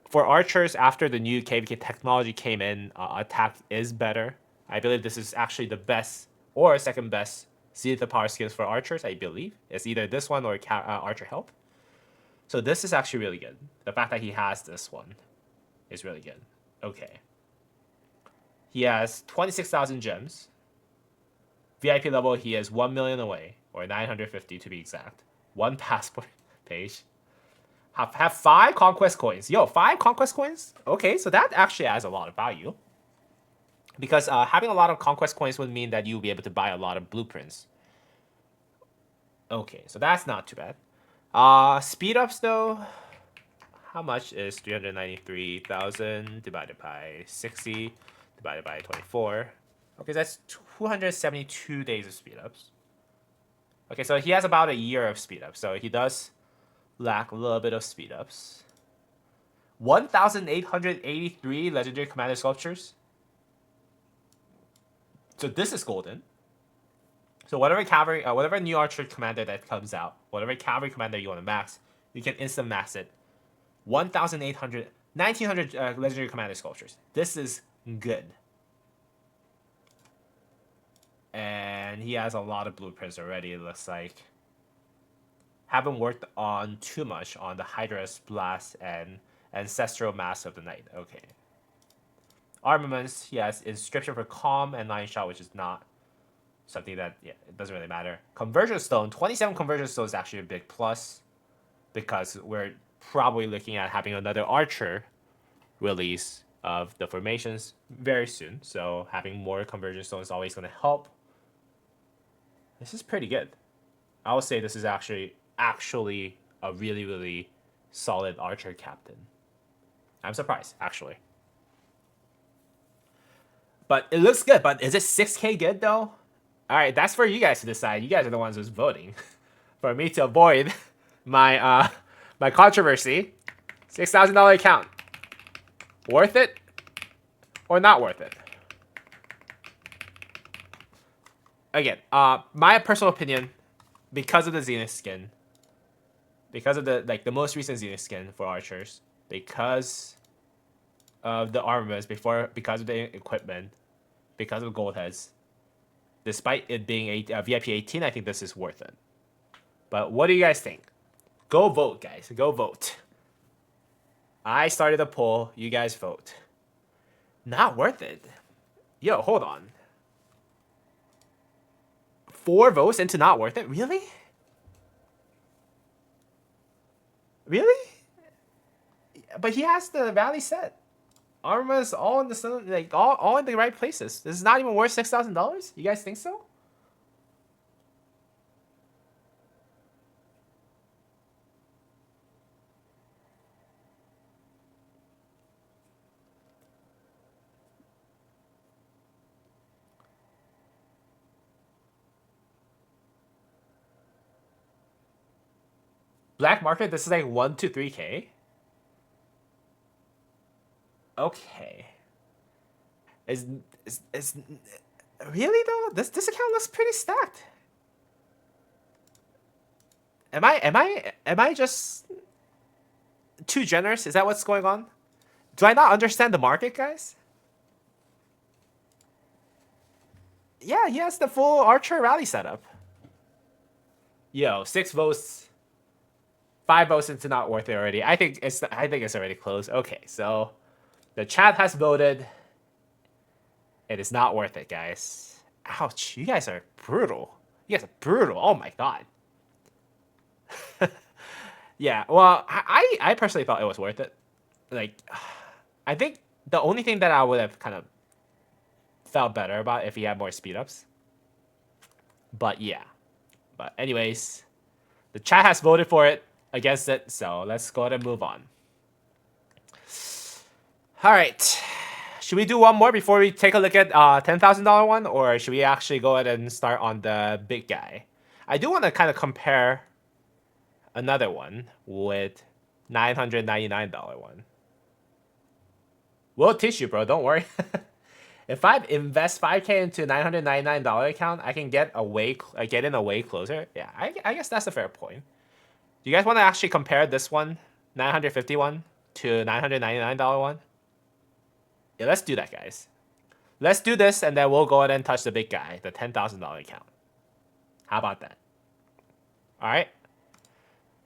for archers, after the new KVK technology came in, attack is better. I believe this is actually the best or second best Zenith of Power skins for archers, I believe. It's either this one or Archer Help. So this is actually really good. The fact that he has this one is really good. Okay. He has 26,000 gems. VIP level, he is 1 million away, or 950 to be exact. One passport page. Have 5 conquest coins. Yo, 5 conquest coins? Okay, so that actually adds a lot of value. Because having a lot of conquest coins would mean that you'll be able to buy a lot of blueprints. Okay, so that's not too bad. Speed ups though. How much is 393,000 divided by 60 divided by 24? Okay, that's 272 days of speed ups. Okay, so he has about a year of speed ups. So he does lack a little bit of speed ups. 1,883 legendary commander sculptures. So this is golden. So whatever cavalry, whatever new archer commander that comes out, whatever cavalry commander you want to max, you can instant max it. 1,800, 1,900 legendary commander sculptures. This is good. And he has a lot of blueprints already, it looks like. Haven't worked on too much on the Hydra's Blast and Ancestral Mass of the Night. Okay. Armaments, he has Inscription for Calm and Lion Shot, which is not something that, yeah, it doesn't really matter. Conversion Stone, 27 Conversion Stone is actually a big plus because we're probably looking at having another Archer release of the formations very soon. So having more Conversion Stone is always going to help. This is pretty good. I would say this is actually a really, really solid Archer captain. I'm surprised, actually. But it looks good. But is it 6K good, though? All right, that's for you guys to decide. You guys are the ones who's voting. For me to avoid my my controversy, $6,000 account. Worth it or not worth it? Again, my personal opinion, because of the Zenith skin, because of the most recent Zenith skin for archers, because of the armaments, because of the equipment, because of gold heads, despite it being a VIP 18, I think this is worth it. But what do you guys think? Go vote, guys. Go vote. I started a poll. You guys vote. Not worth it. Yo, hold on. 4 votes into not worth it? Really? Really? But he has the rally set. Armor's all in the all in the right places. This is not even worth $6,000. You guys think so? Black market. This is like 1 to 3K. Okay. Is really though? This account looks pretty stacked. Am I just too generous? Is that what's going on? Do I not understand the market, guys? Yeah, he has the full Archer rally setup. Yo, 6 votes, 5 votes into not worth it already. I think it's already closed. Okay, so the chat has voted. It is not worth it, guys. Ouch, you guys are brutal. You guys are brutal. Oh my god. Yeah, well, I personally thought it was worth it. Like, I think the only thing that I would have kind of felt better about if he had more speed ups. But yeah. But anyways, the chat has voted for it against it, so let's go ahead and move on. All right. Should we do one more before we take a look at $10,000 one, or should we actually go ahead and start on the big guy? I do want to kind of compare another one with $999 one. We'll teach you, bro. Don't worry. If I invest 5K into $999 account, I can get in a way closer. Yeah, I guess that's a fair point. Do you guys want to actually compare this one, $951, to $999 one? Yeah, let's do that, guys. Let's do this, and then we'll go ahead and touch the big guy, the $10,000 account. How about that? All right.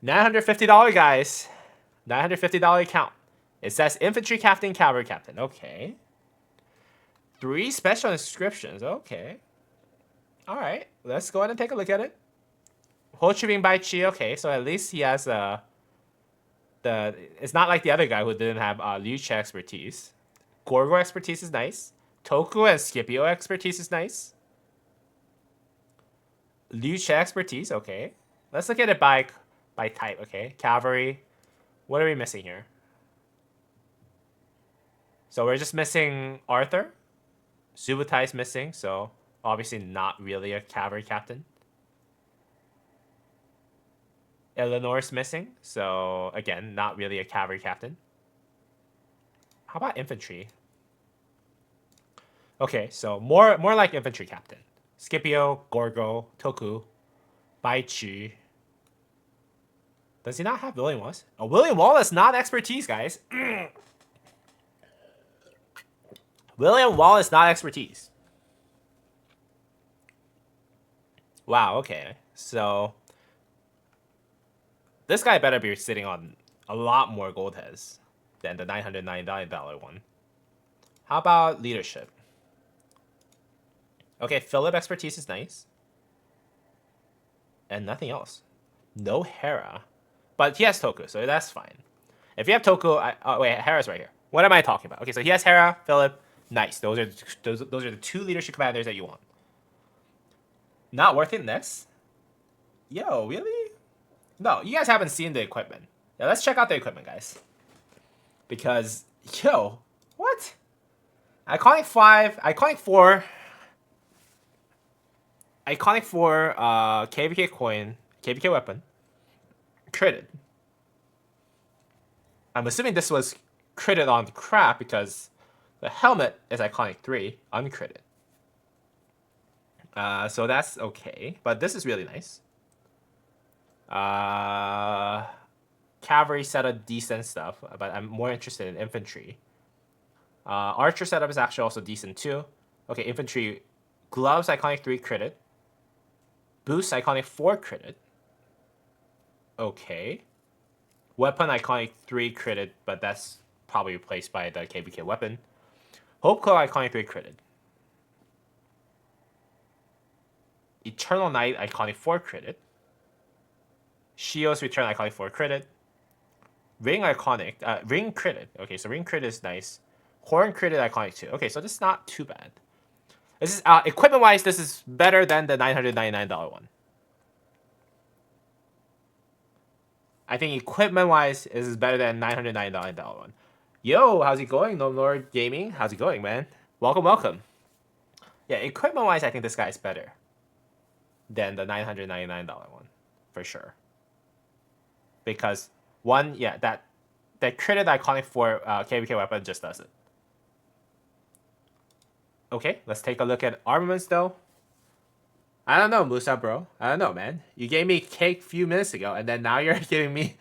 $950, guys. $950 account. It says Infantry Captain, Cavalry Captain. Okay. 3 special inscriptions. Okay. All right. Let's go ahead and take a look at it. Ho Chi Minh Bai Chi. Okay, so at least he has it's not like the other guy who didn't have Liu Che expertise. Gorgo expertise is nice. Toku and Scipio expertise is nice. Liu Che expertise. Okay. Let's look at it by type. Okay. Cavalry. What are we missing here? So we're just missing Arthur. Subutai is missing, so obviously not really a cavalry captain. Eleanor's missing, so again, not really a cavalry captain. How about infantry? Okay, so more like infantry captain. Scipio, Gorgo, Toku, Baichi. Does he not have William Wallace? Oh, William Wallace, not expertise, guys. William Wallace, not expertise. Wow, okay. So this guy better be sitting on a lot more gold heads than the $999 one. How about leadership? Okay, Philip expertise is nice. And nothing else. No Hera. But he has Toku, so that's fine. If you have Toku, oh wait, Hera's right here. What am I talking about? Okay, so he has Hera, Philip. Nice. Those are the 2 leadership commanders that you want. Not worth it next? Yo, really? No, you guys haven't seen the equipment. Yeah, let's check out the equipment, guys. Because, yo, what? Iconic 5, Iconic 4. Iconic 4, KVK coin, KVK weapon. Critted. I'm assuming this was critted on crap because the helmet is Iconic 3, uncritted. So that's okay, but this is really nice. Cavalry setup, decent stuff, but I'm more interested in infantry. Archer setup is actually also decent too. Okay, infantry. Gloves, Iconic 3 critted. Boost, Iconic 4 critted. Okay. Weapon, Iconic 3 critted, but that's probably replaced by the KBK weapon. Hope Claw, Iconic 3 critted. Eternal Knight, Iconic 4 critted. Shio's Return, Iconic 4 critted. Ring Iconic, Ring critted. Okay, so Ring crit is nice. Horn critted, Iconic 2. Okay, so this is not too bad. This is equipment-wise, this is better than the $999 one. I think equipment-wise, this is better than $999 one. Yo, how's it going, No Lord Gaming? How's it going, man? Welcome, welcome. Yeah, equipment-wise, I think this guy is better than the $999 one, for sure. Because one, yeah, that critted Iconic 4 KVK weapon just does it. Okay, let's take a look at armaments though. I don't know, Musa, bro. I don't know, man. You gave me cake a few minutes ago, and then now you're giving me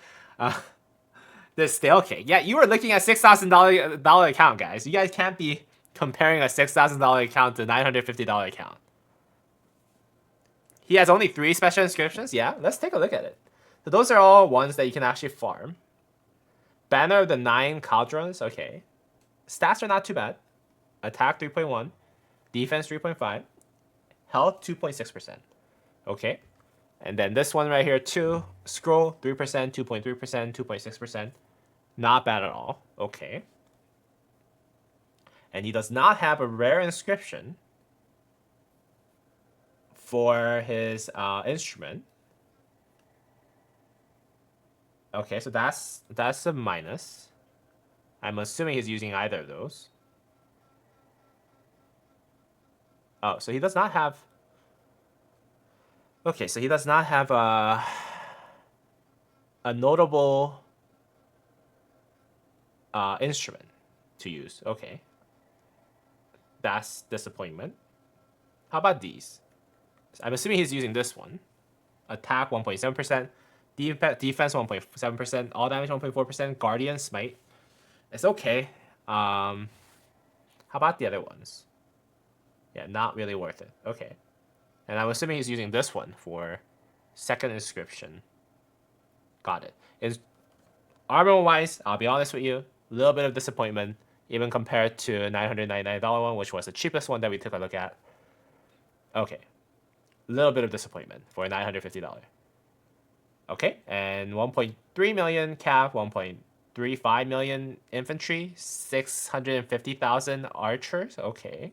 This stale cake. Yeah, you were looking at $6,000 account, guys. You guys can't be comparing a $6,000 account to $950 account. He has only 3 special inscriptions. Yeah, let's take a look at it. So those are all ones that you can actually farm. Banner of the 9 Cauldrons. Okay. Stats are not too bad. Attack 3.1. Defense 3.5. Health 2.6%. Okay. And then this one right here too. Scroll 3%, 2.3%, 2.6%. Not bad at all. Okay. And he does not have a rare inscription for his instrument. Okay, so that's a minus. I'm assuming he's using either of those. Oh, so he does not have... Okay, so he does not have a notable instrument to use. Okay. That's disappointment. How about these? I'm assuming he's using this one. Attack 1.7%. Defense 1.7%. All damage 1.4%. Guardian Smite. It's okay. How about the other ones? Yeah, not really worth it. Okay. And I'm assuming he's using this one for second inscription. Got it. Is armor-wise, I'll be honest with you, a little bit of disappointment, even compared to a $999 one, which was the cheapest one that we took a look at. Okay. A little bit of disappointment for $950. Okay, and 1.3 million cap, 1.35 million infantry, 650,000 archers. Okay.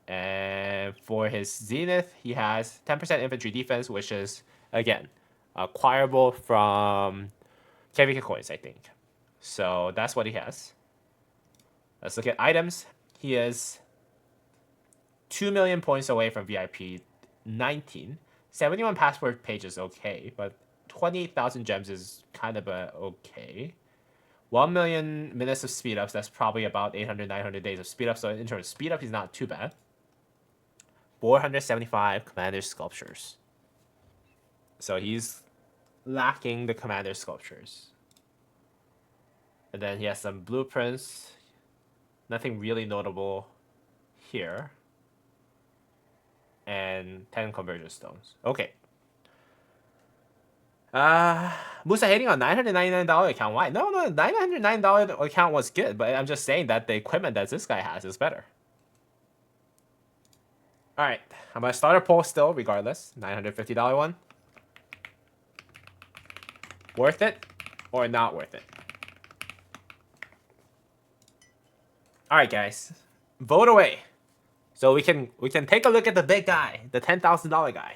And for his zenith, he has 10% infantry defense, which is, again, acquirable from KVK coins, I think. So that's what he has. Let's look at items. He is 2 million points away from VIP 19. 71 passport page is okay, but 28,000 gems is kind of okay. 1 million minutes of speed ups, that's probably about 800, 900 days of speed up. So in terms of speed up, he's not too bad. 475 commander sculptures. So he's lacking the commander sculptures. And then he has some blueprints. Nothing really notable here. And 10 conversion stones. Okay. Musa hating on $999 account. Why? No, $909 account was good, but I'm just saying that the equipment that this guy has is better. Alright, I'm gonna start a poll still, regardless. $950 one. Worth it or not worth it? Alright, guys. Vote away. So we can take a look at the big guy, the $10,000 guy.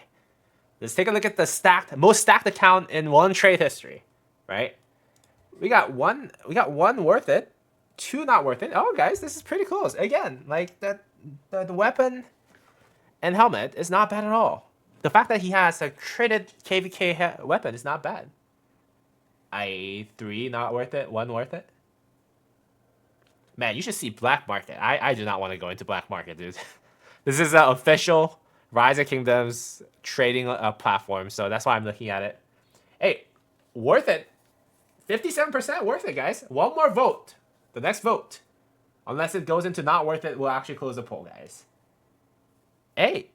Let's take a look at the most stacked account in Wontrade history, right? We got one worth it, 2 not worth it. Oh, guys, this is pretty close. Again, like the weapon and helmet is not bad at all. The fact that he has a critted KVK weapon is not bad. 3 not worth it, 1 worth it. Man, you should see Black Market. I do not want to go into Black Market, dude. This is an official Rise of Kingdoms trading platform, so that's why I'm looking at it. Hey, worth it. 57% worth it, guys. One more vote. The next vote. Unless it goes into not worth it, we'll actually close the poll, guys. Hey,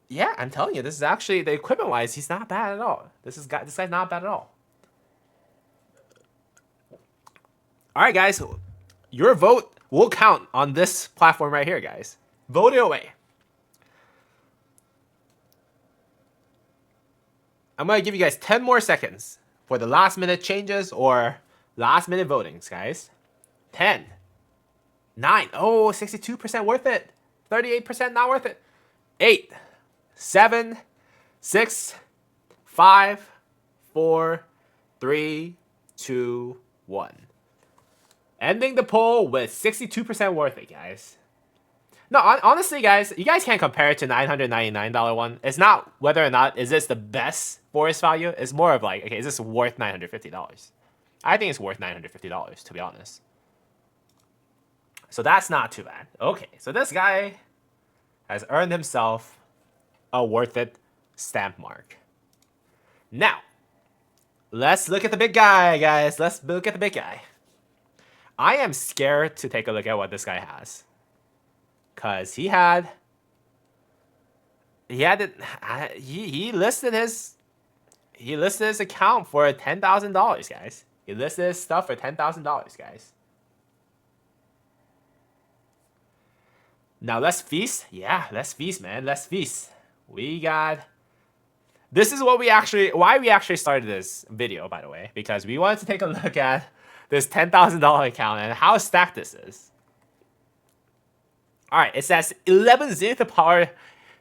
yeah, I'm telling you, this is actually, the equipment-wise, he's not bad at all. This guy's not bad at all. All right, guys. Your vote will count on this platform right here, guys. Vote it away. I'm going to give you guys 10 more seconds for the last minute changes or last minute votings, guys. 10, 9, oh, 62% worth it. 38% not worth it. 8, 7, 6, 5, 4, 3, 2, 1. Ending the poll with 62% worth it, guys. No, honestly, guys, you guys can't compare it to $999 one. It's not whether or not is this the best forest value. It's more of like, okay, is this worth $950? I think it's worth $950, to be honest. So that's not too bad. Okay, so this guy has earned himself a worth it stamp mark. Now, Let's look at the big guy, guys. Let's look at the big guy. I am scared to take a look at what this guy has. Cause he listed his account for $10,000, guys. He listed his stuff for $10,000, guys. Now let's feast. Yeah, let's feast, man. Let's feast. This is why we actually started this video, by the way, because we wanted to take a look at this $10,000 account and how stacked this is. All right, it says 11 Zenith Power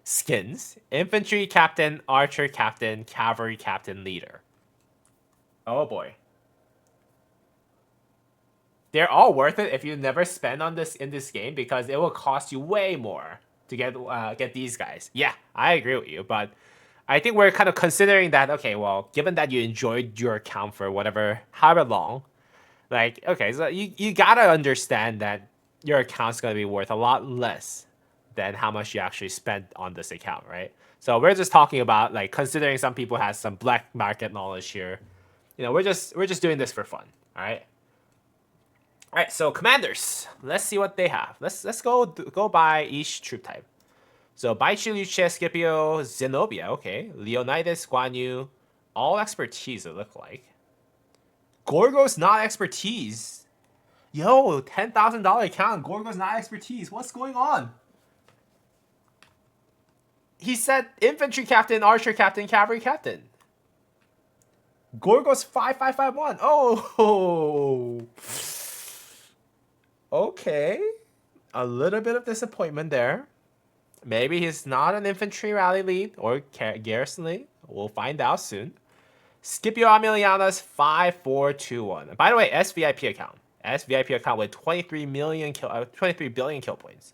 skins: Infantry Captain, Archer Captain, Cavalry Captain, Leader. Oh boy. They're all worth it if you never spend on this in this game, because it will cost you way more to get these guys. Yeah, I agree with you, but I think we're kind of considering that, okay, well, given that you enjoyed your account for however long, like, okay, so you gotta understand that your account's gonna be worth a lot less than how much you actually spent on this account, right? So we're just talking about, like, considering some people have some black market knowledge here. You know, we're just doing this for fun, all right? All right, so commanders, let's see what they have. Let's go by each troop type. So Baichi, Luce, Scipio, Zenobia, okay. Leonidas, Guan Yu, all expertise it look like. Gorgo's not expertise. Yo, $10,000 account, Gorgo's not expertise. What's going on? He said infantry captain, archer captain, cavalry captain. Gorgo's 5551. Oh. Okay. A little bit of disappointment there. Maybe he's not an infantry rally lead or garrison lead. We'll find out soon. Scipio Emiliana's 5421. By the way, SVIP account. SVIP account with 23 billion kill points.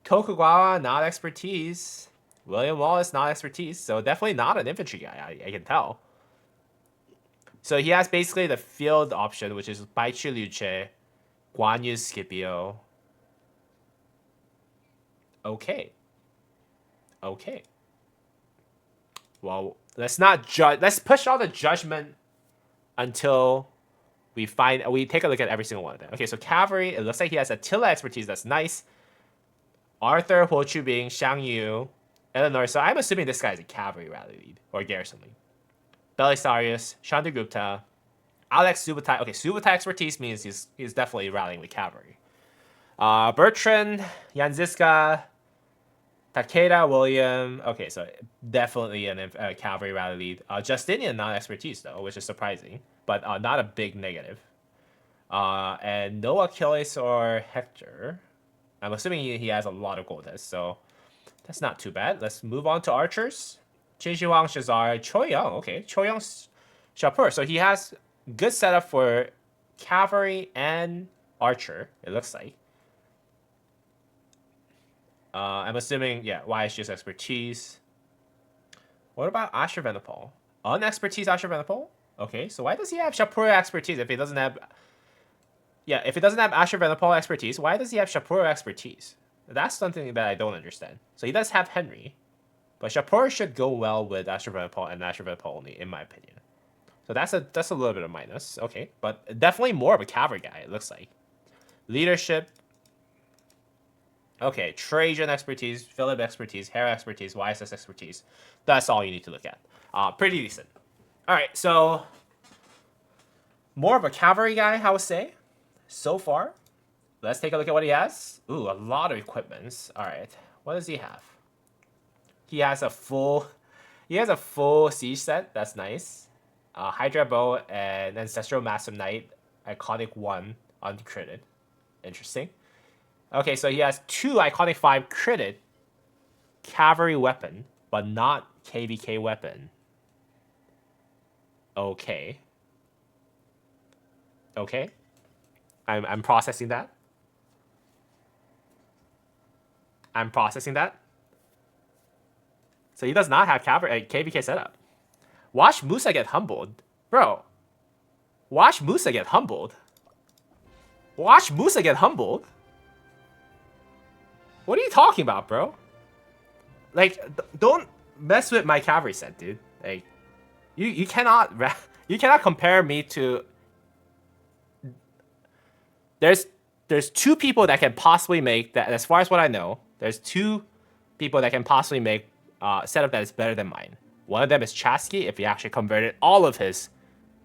Tokugawa, not expertise. William Wallace, not expertise. So definitely not an infantry guy, I can tell. So he has basically the field option, which is Baichi Luce, Guan Yu Scipio. Okay. Well, let's not judge. Let's push all the judgment until we take a look at every single one of them. Okay, so cavalry, it looks like he has Attila expertise. That's nice. Arthur, Ho Chu Bing, Xiang Yu, Eleanor. So I'm assuming this guy is a cavalry rally lead or garrison lead. Belisarius, Chandragupta, Alex Subutai. Okay, Subutai expertise means he's definitely rallying with cavalry. Bertrand, Yanziska, Takeda, William. Okay, so definitely a cavalry rally lead. Justinian, not expertise though, which is surprising, but not a big negative. And no Achilles or Hector. I'm assuming he has a lot of gold tests, so that's not too bad. Let's move on to archers. Qin Shi Huang, Shazar, Choi Young. Okay, Choi Young's Shapur. So he has good setup for cavalry and archer, it looks like. I'm assuming, yeah, YSG's expertise. What about Asher Venipal? Unexpertise Asher Venipal? Okay, so why does he have Shapura expertise if he doesn't have... Yeah, if he doesn't have Asher Venipal expertise, why does he have Shapura expertise? That's something that I don't understand. So he does have Henry, but Shapura should go well with Asher Venipal and Asher Venipal only, in my opinion. So that's a little bit of minus. Okay, but definitely more of a cavalry guy, it looks like. Leadership. Okay, Trajan expertise, Philip expertise, Hera expertise, YSS expertise. That's all you need to look at. Pretty decent. All right, so more of a cavalry guy, I would say, so far. Let's take a look at what he has. Ooh, a lot of equipments. All right, what does he have? He has a full siege set. That's nice. Hydra bow and ancestral massive knight, iconic 1 uncritted. Interesting. Okay, so he has 2 iconic 5 critted cavalry weapon, but not KVK weapon. Okay. I'm processing that. So he does not have cavalry KVK setup. Watch Musa get humbled. Bro. Watch Musa get humbled. What are you talking about, bro? Like, don't mess with my cavalry set, dude. Like, you cannot You cannot compare me to. There's two people that can possibly make that. As far as what I know, there's two people that can possibly make a setup that is better than mine. One of them is Chasky. If he actually converted all of his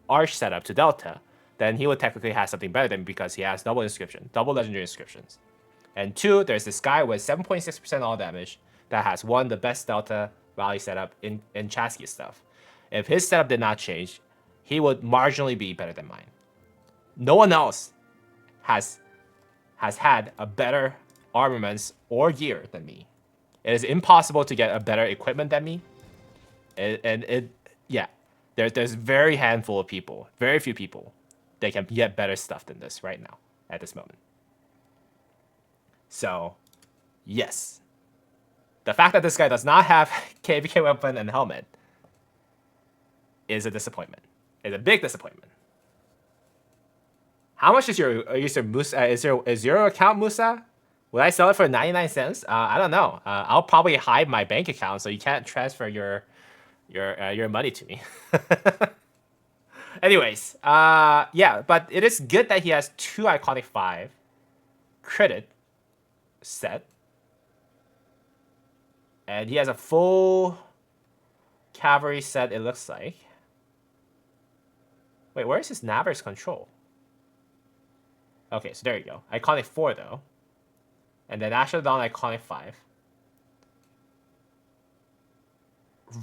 Arch setup to Delta, then he would technically have something better than me because he has double inscription, double legendary inscriptions. And two, there's this guy with 7.6% all damage that has one the best Delta Rally setup in Chasky's stuff. If his setup did not change, he would marginally be better than mine. No one else has had a better armaments or gear than me. It is impossible to get a better equipment than me. There's very handful of people, very few people that can get better stuff than this right now at this moment. So, yes. The fact that this guy does not have KVK weapon and helmet is a disappointment. It's a big disappointment. How much is your Musa? Is your account Musa? Would I sell it for 99 cents? I don't know. I'll probably hide my bank account so you can't transfer your money to me. Anyways, yeah, but it is good that he has 2 Iconic 5 credit set. And he has a full cavalry set, it looks like. Wait, where is his Navarre's control? Okay, so there you go. Iconic 4, though. And then Ashlodon Iconic 5.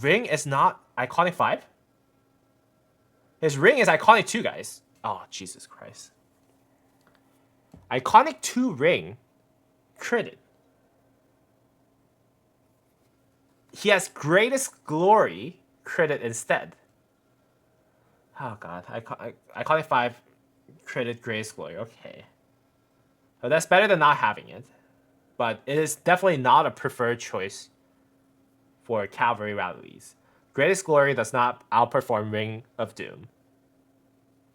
Ring is not Iconic 5? His ring is Iconic 2, guys. Oh, Jesus Christ. Iconic 2 ring. Credit. He has Greatest Glory credit instead. Oh, God. Iconic 5 credit Greatest Glory. Okay. So that's better than not having it. But it is definitely not a preferred choice for cavalry rallies. Greatest Glory does not outperform Ring of Doom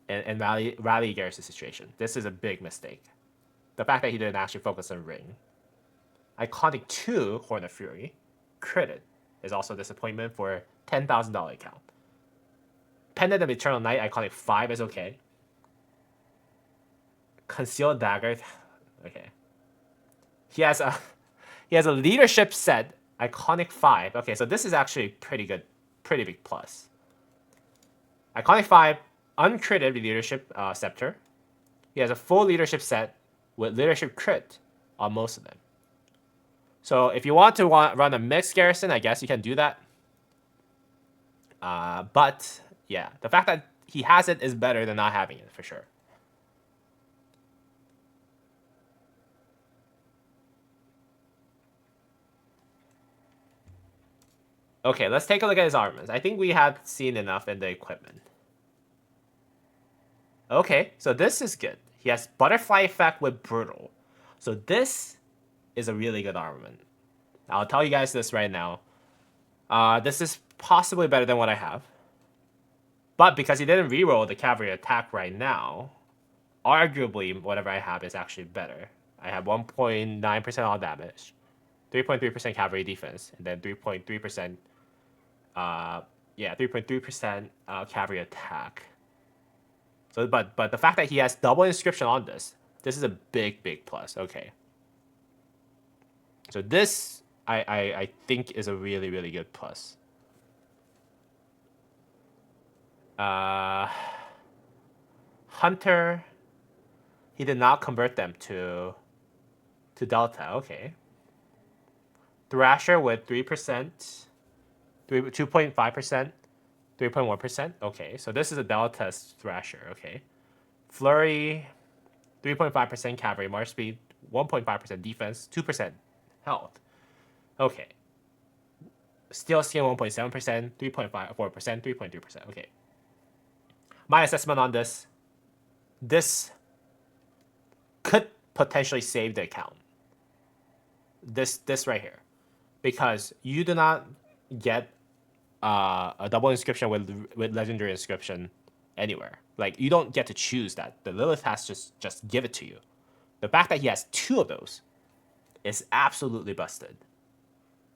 in rally garrison situation. This is a big mistake. The fact that he didn't actually focus on Ring. Iconic 2, Horn of Fury, credit, is also a disappointment for $10,000 account. Pendant of Eternal Night, Iconic 5 is okay. Concealed Dagger, okay. He has a leadership set, Iconic 5. Okay, so this is actually pretty good, pretty big plus. Iconic 5, uncritted leadership scepter. He has a full leadership set with leadership crit on most of them. So if you want to run a mixed garrison, I guess you can do that. But yeah, the fact that he has it is better than not having it for sure. Okay, let's take a look at his armaments. I think we had seen enough in the equipment. Okay, so this is good. He has Butterfly Effect with Brutal. So this is a really good armament. I'll tell you guys this right now. This is possibly better than what I have. But because he didn't reroll the cavalry attack right now, arguably whatever I have is actually better. I have 1.9% all damage, 3.3% cavalry defense, and then 3.3%, 3.3% cavalry attack. So, but the fact that he has double inscription on this is a big plus. Okay. So this I think is a really good plus. Hunter, he did not convert them to Delta. Okay. Thrasher with 3%, 2.5%, 3.1%. Okay, so this is a Delta Thrasher. Okay. Flurry, 3.5% cavalry, march speed, 1.5% defense, 2% health. Okay. Steel skin 1.7%, 3.4%, 3.3%. Okay. My assessment on this could potentially save the account. This right here, because you do not get a double inscription with legendary inscription anywhere. Like, you don't get to choose that. The Lilith has just give it to you. The fact that he has 2 of those is absolutely busted.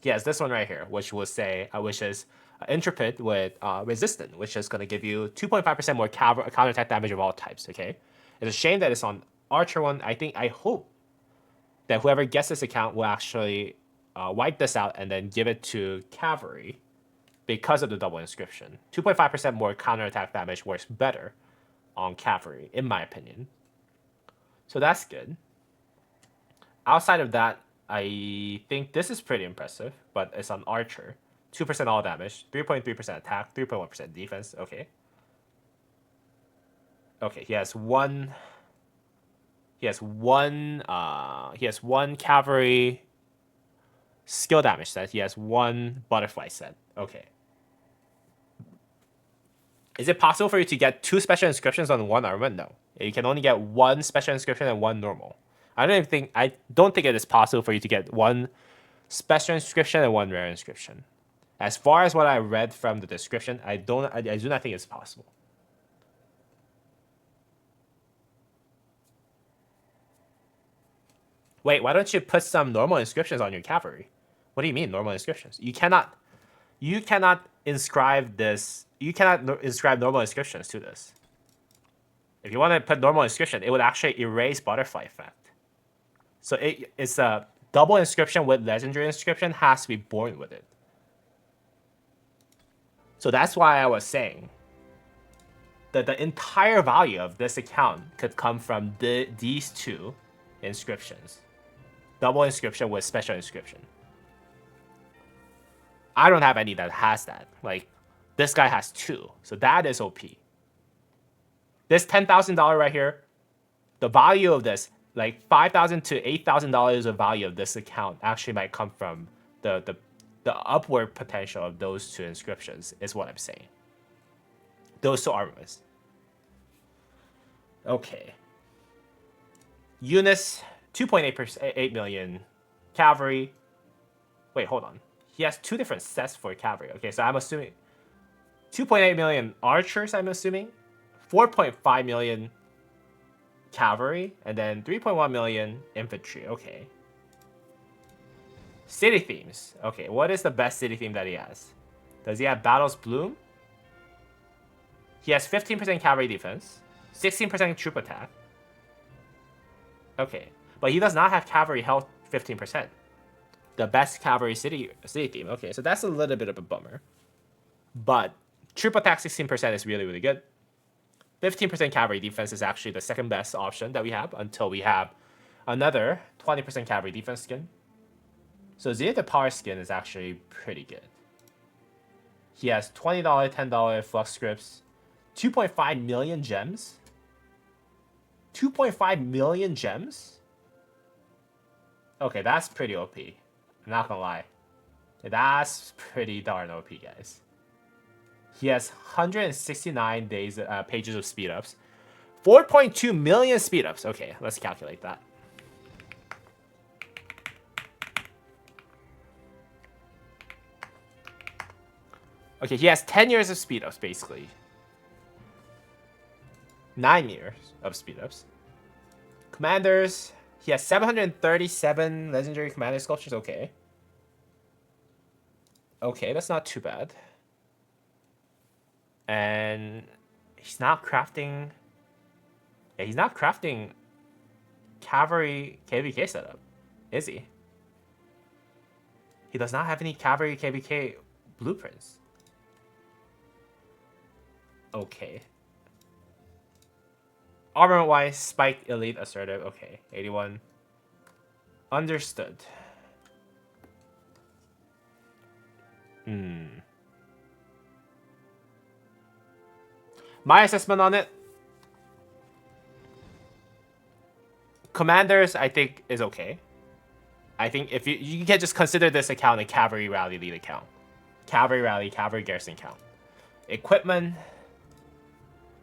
He has this one right here, which is Intrepid with Resistant, which is going to give you 2.5% more counterattack damage of all types, okay? It's a shame that it's on Archer one. I hope that whoever gets this account will actually wipe this out and then give it to Cavalry because of the double inscription. 2.5% more counterattack damage works better on Cavalry, in my opinion. So that's good. Outside of that, I think this is pretty impressive, but it's on Archer. 2% all damage, 3.3% attack, 3.1% defense. Okay. Okay, he has one cavalry skill damage set. He has one butterfly set. Okay. Is it possible for you to get 2 special inscriptions on one armament? No. You can only get 1 special inscription and 1 normal. I don't think it is possible for you to get 1 special inscription and 1 rare inscription. As far as what I read from the description, I do not think it's possible. Wait, why don't you put some normal inscriptions on your cavalry? What do you mean normal inscriptions? You cannot inscribe this. You cannot inscribe normal inscriptions to this. If you want to put normal inscription, it would actually erase butterfly effect. So it's a double inscription with legendary inscription has to be born with it. So that's why I was saying that the entire value of this account could come from these 2 inscriptions. Double inscription with special inscription. I don't have any that has that. Like, this guy has 2. So that is OP. This $10,000 right here, the value of this, like $5,000 to $8,000 of value of this account actually might come from the upward potential of those 2 inscriptions, is what I'm saying. Those 2 armaments. Okay. Eunice, 2.8 million. Cavalry. Wait, hold on. He has 2 different sets for cavalry. Okay, so I'm assuming 2.8 million archers, I'm assuming. 4.5 million cavalry, and then 3.1 million infantry. Okay. City themes. Okay, what is the best city theme that he has? Does he have Battles Bloom? He has 15% cavalry defense, 16% troop attack. Okay, but he does not have cavalry health 15%. The best cavalry city theme. Okay, so that's a little bit of a bummer. But troop attack 16% is really, really good. 15% cavalry defense is actually the second best option that we have until we have another 20% cavalry defense skin. So Zenith Power skin is actually pretty good. He has $20, $10 flux scripts, 2.5 million gems. 2.5 million gems? Okay, that's pretty OP. I'm not gonna lie. That's pretty darn OP, guys. He has 169 pages of speed ups. 4.2 million speed ups. Okay, let's calculate that. Okay, he has 10 years of speed ups, basically. 9 years of speed ups. Commanders. He has 737 legendary commander sculptures. Okay. Okay, that's not too bad. And he's not crafting. Yeah, he's not crafting cavalry KVK setup, is he? He does not have any cavalry KVK blueprints. Okay. Armament wise, Spike, Elite, Assertive. Okay, 81. Understood. My assessment on it. Commanders, I think, is okay. I think if you can just consider this account a Cavalry Rally lead account. Cavalry Rally, Cavalry Garrison account. Equipment,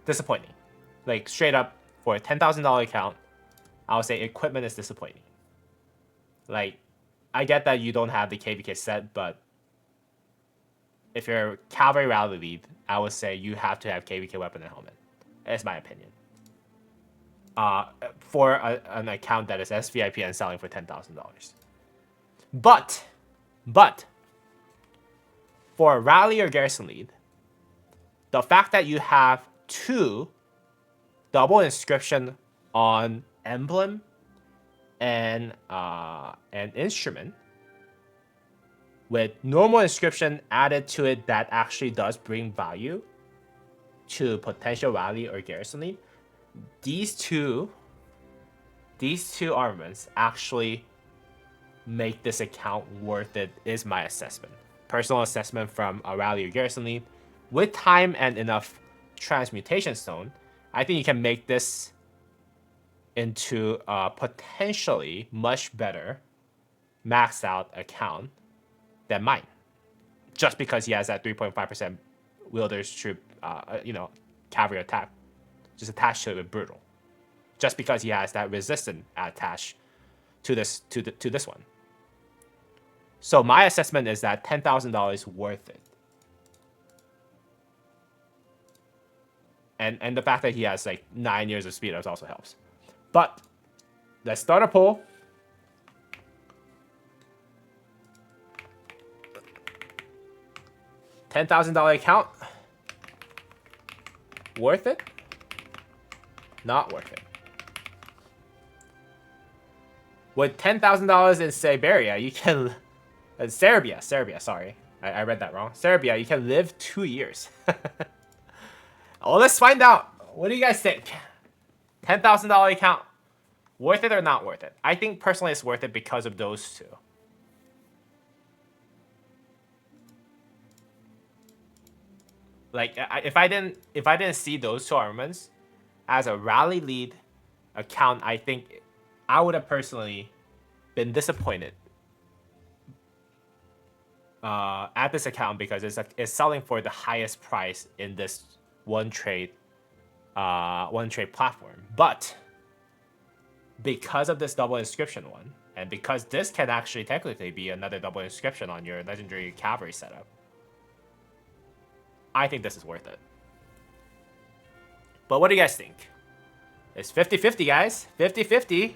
disappointing. Like, straight up, for a $10,000 account, I would say equipment is disappointing. Like, I get that you don't have the KVK set, but if you're a Cavalry Rally lead, I would say you have to have KVK weapon and helmet. That's my opinion. For an account that is SVIP and selling for $10,000. But, for a rally or garrison lead, the fact that you have 2 double inscription on emblem and instrument with normal inscription added to it that actually does bring value to potential rally or garrison lead, these two armaments actually make this account worth it, is my assessment. Personal assessment from a rally or garrison lead. With time and enough transmutation stone, I think you can make this into a potentially much better maxed out account than mine. Just because he has that 3.5% wielder's troop, cavalry attack just attached to it with brutal. Just because he has that resistant attached to this one. So my assessment is that $10,000 worth it. And the fact that he has like 9 years of speed ups also helps. But let's start a poll. $10,000 account. Worth it? Not worth it. With $10,000 in Siberia, you can... Serbia, sorry. I read that wrong. Serbia, you can live 2 years. Oh, let's find out. What do you guys think? $10,000 account. Worth it or not worth it? I think personally it's worth it because of those two. Like, if I didn't see those two armaments as a rally lead account, I think I would have personally been disappointed at this account because it's selling for the highest price in this Wontrade platform. But because of this double inscription one, and because this can actually technically be another double inscription on your legendary cavalry setup, I think this is worth it. But what do you guys think? It's 50-50, guys. 50-50.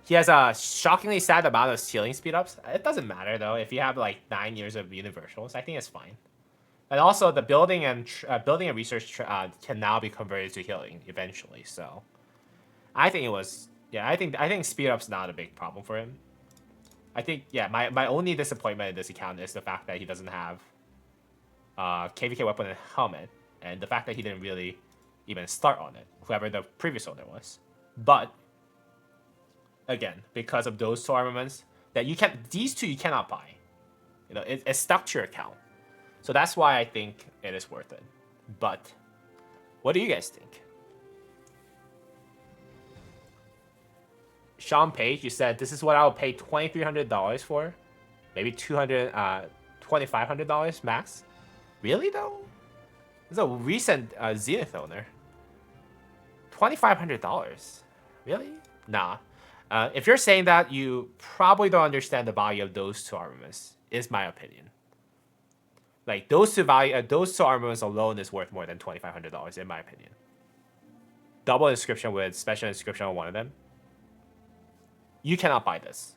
He has a shockingly sad amount of healing speed ups. It doesn't matter though. If you have like 9 years of universals, I think it's fine. And also the building and research can now be converted to healing eventually. So I think it was, yeah, I think speed up's not a big problem for him. I think, yeah, my only disappointment in this account is the fact that he doesn't have KVK weapon and helmet, and the fact that he didn't really even start on it, whoever the previous owner was. But again, because of those two armaments that these two you cannot buy. You know, it's stuck to your account. So that's why I think it is worth it. But what do you guys think? Sean Page, you said this is what I would pay $2,300 for, maybe $2,500 max. Really though? This is a recent Zenith owner. $2,500, really? Nah. If you're saying that, you probably don't understand the value of those two armaments. Is my opinion. Like those two armaments alone is worth more than $2,500 in my opinion. Double inscription with special inscription on one of them. You cannot buy this.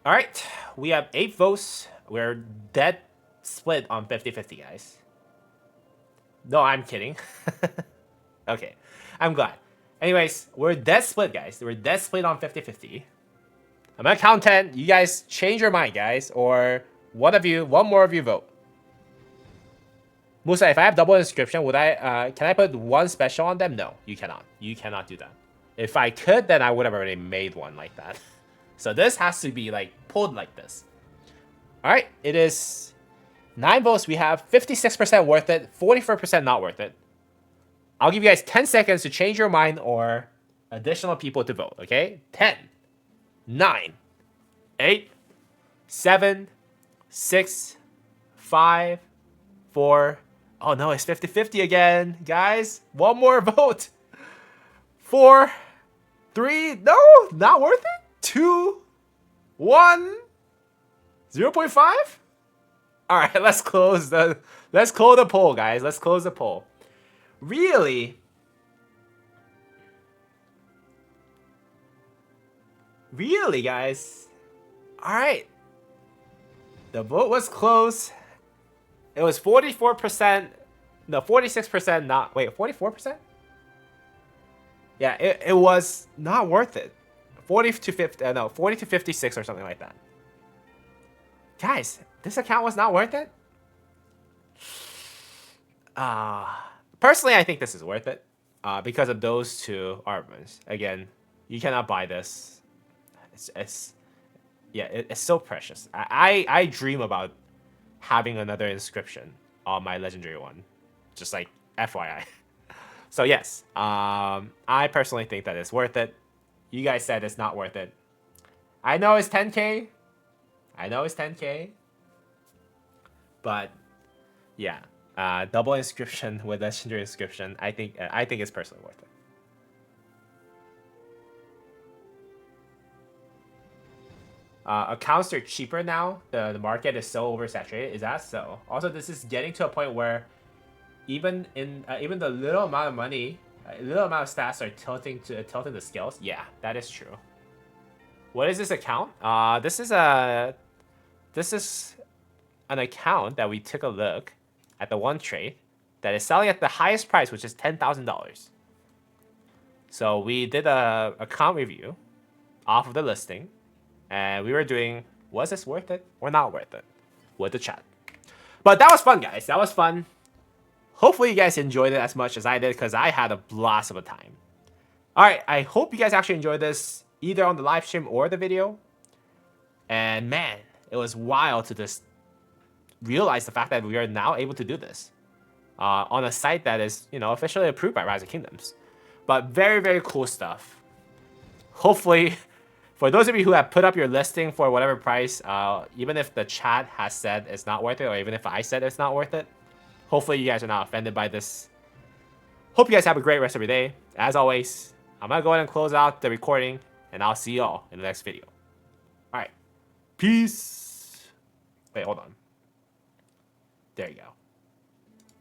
All right, we have 8 votes. We're dead split on 50-50, guys. No, I'm kidding. Okay, I'm glad. Anyways, we're dead split, guys. We're dead split on 50-50. I'm gonna count 10. You guys change your mind, guys, or one more of you vote. Musa, if I have double inscription, can I put one special on them? No, you cannot. You cannot do that. If I could, then I would have already made one like that. So this has to be like pulled like this. All right, it is 9 votes. We have 56% worth it, 44% not worth it. I'll give you guys 10 seconds to change your mind or additional people to vote, okay? 10, 9, 8, 7, 6, 5, 4. Oh no, it's 50-50 again, guys. One more vote. 4, 3, no, not worth it. 2, 1, 0.5. All right, let's close the poll, guys. Let's close the poll. Really? Really, guys? All right. The vote was close. It was 44%. No, 46% not. Wait, 44%? Yeah, it was not worth it. 40 to 50. No, 40 to 56 or something like that. Guys, this account was not worth it? Personally, I think this is worth it. Because of those two armors. Again, you cannot buy this. It's so precious. I dream about having another inscription on my legendary one. Just like FYI. So yes, I personally think that it's worth it. You guys said it's not worth it. I know it's 10K. I know it's 10K. But yeah, double inscription with legendary inscription. I think it's personally worth it. Accounts are cheaper now. The market is so oversaturated. Is that so? Also, this is getting to a point where even the little amount of money, little amount of stats are tilting the scales. Yeah, that is true. What is this account? This is an account that we took a look at the Wontrade that is selling at the highest price, which is $10,000. So we did a account review off of the listing, and we were doing, was this worth it or not worth it, with the chat. But that was fun, guys. That was fun. Hopefully you guys enjoyed it as much as I did, because I had a blast of a time. All right, I hope you guys actually enjoyed this, either on the live stream or the video. And man, it was wild to just realize the fact that we are now able to do this on a site that is, officially approved by Rise of Kingdoms. But very, very cool stuff. Hopefully, for those of you who have put up your listing for whatever price, even if the chat has said it's not worth it, or even if I said it's not worth it, hopefully you guys are not offended by this. Hope you guys have a great rest of your day. As always, I'm going to go ahead and close out the recording, and I'll see y'all in the next video. All right. Peace. Wait, hold on. There you go.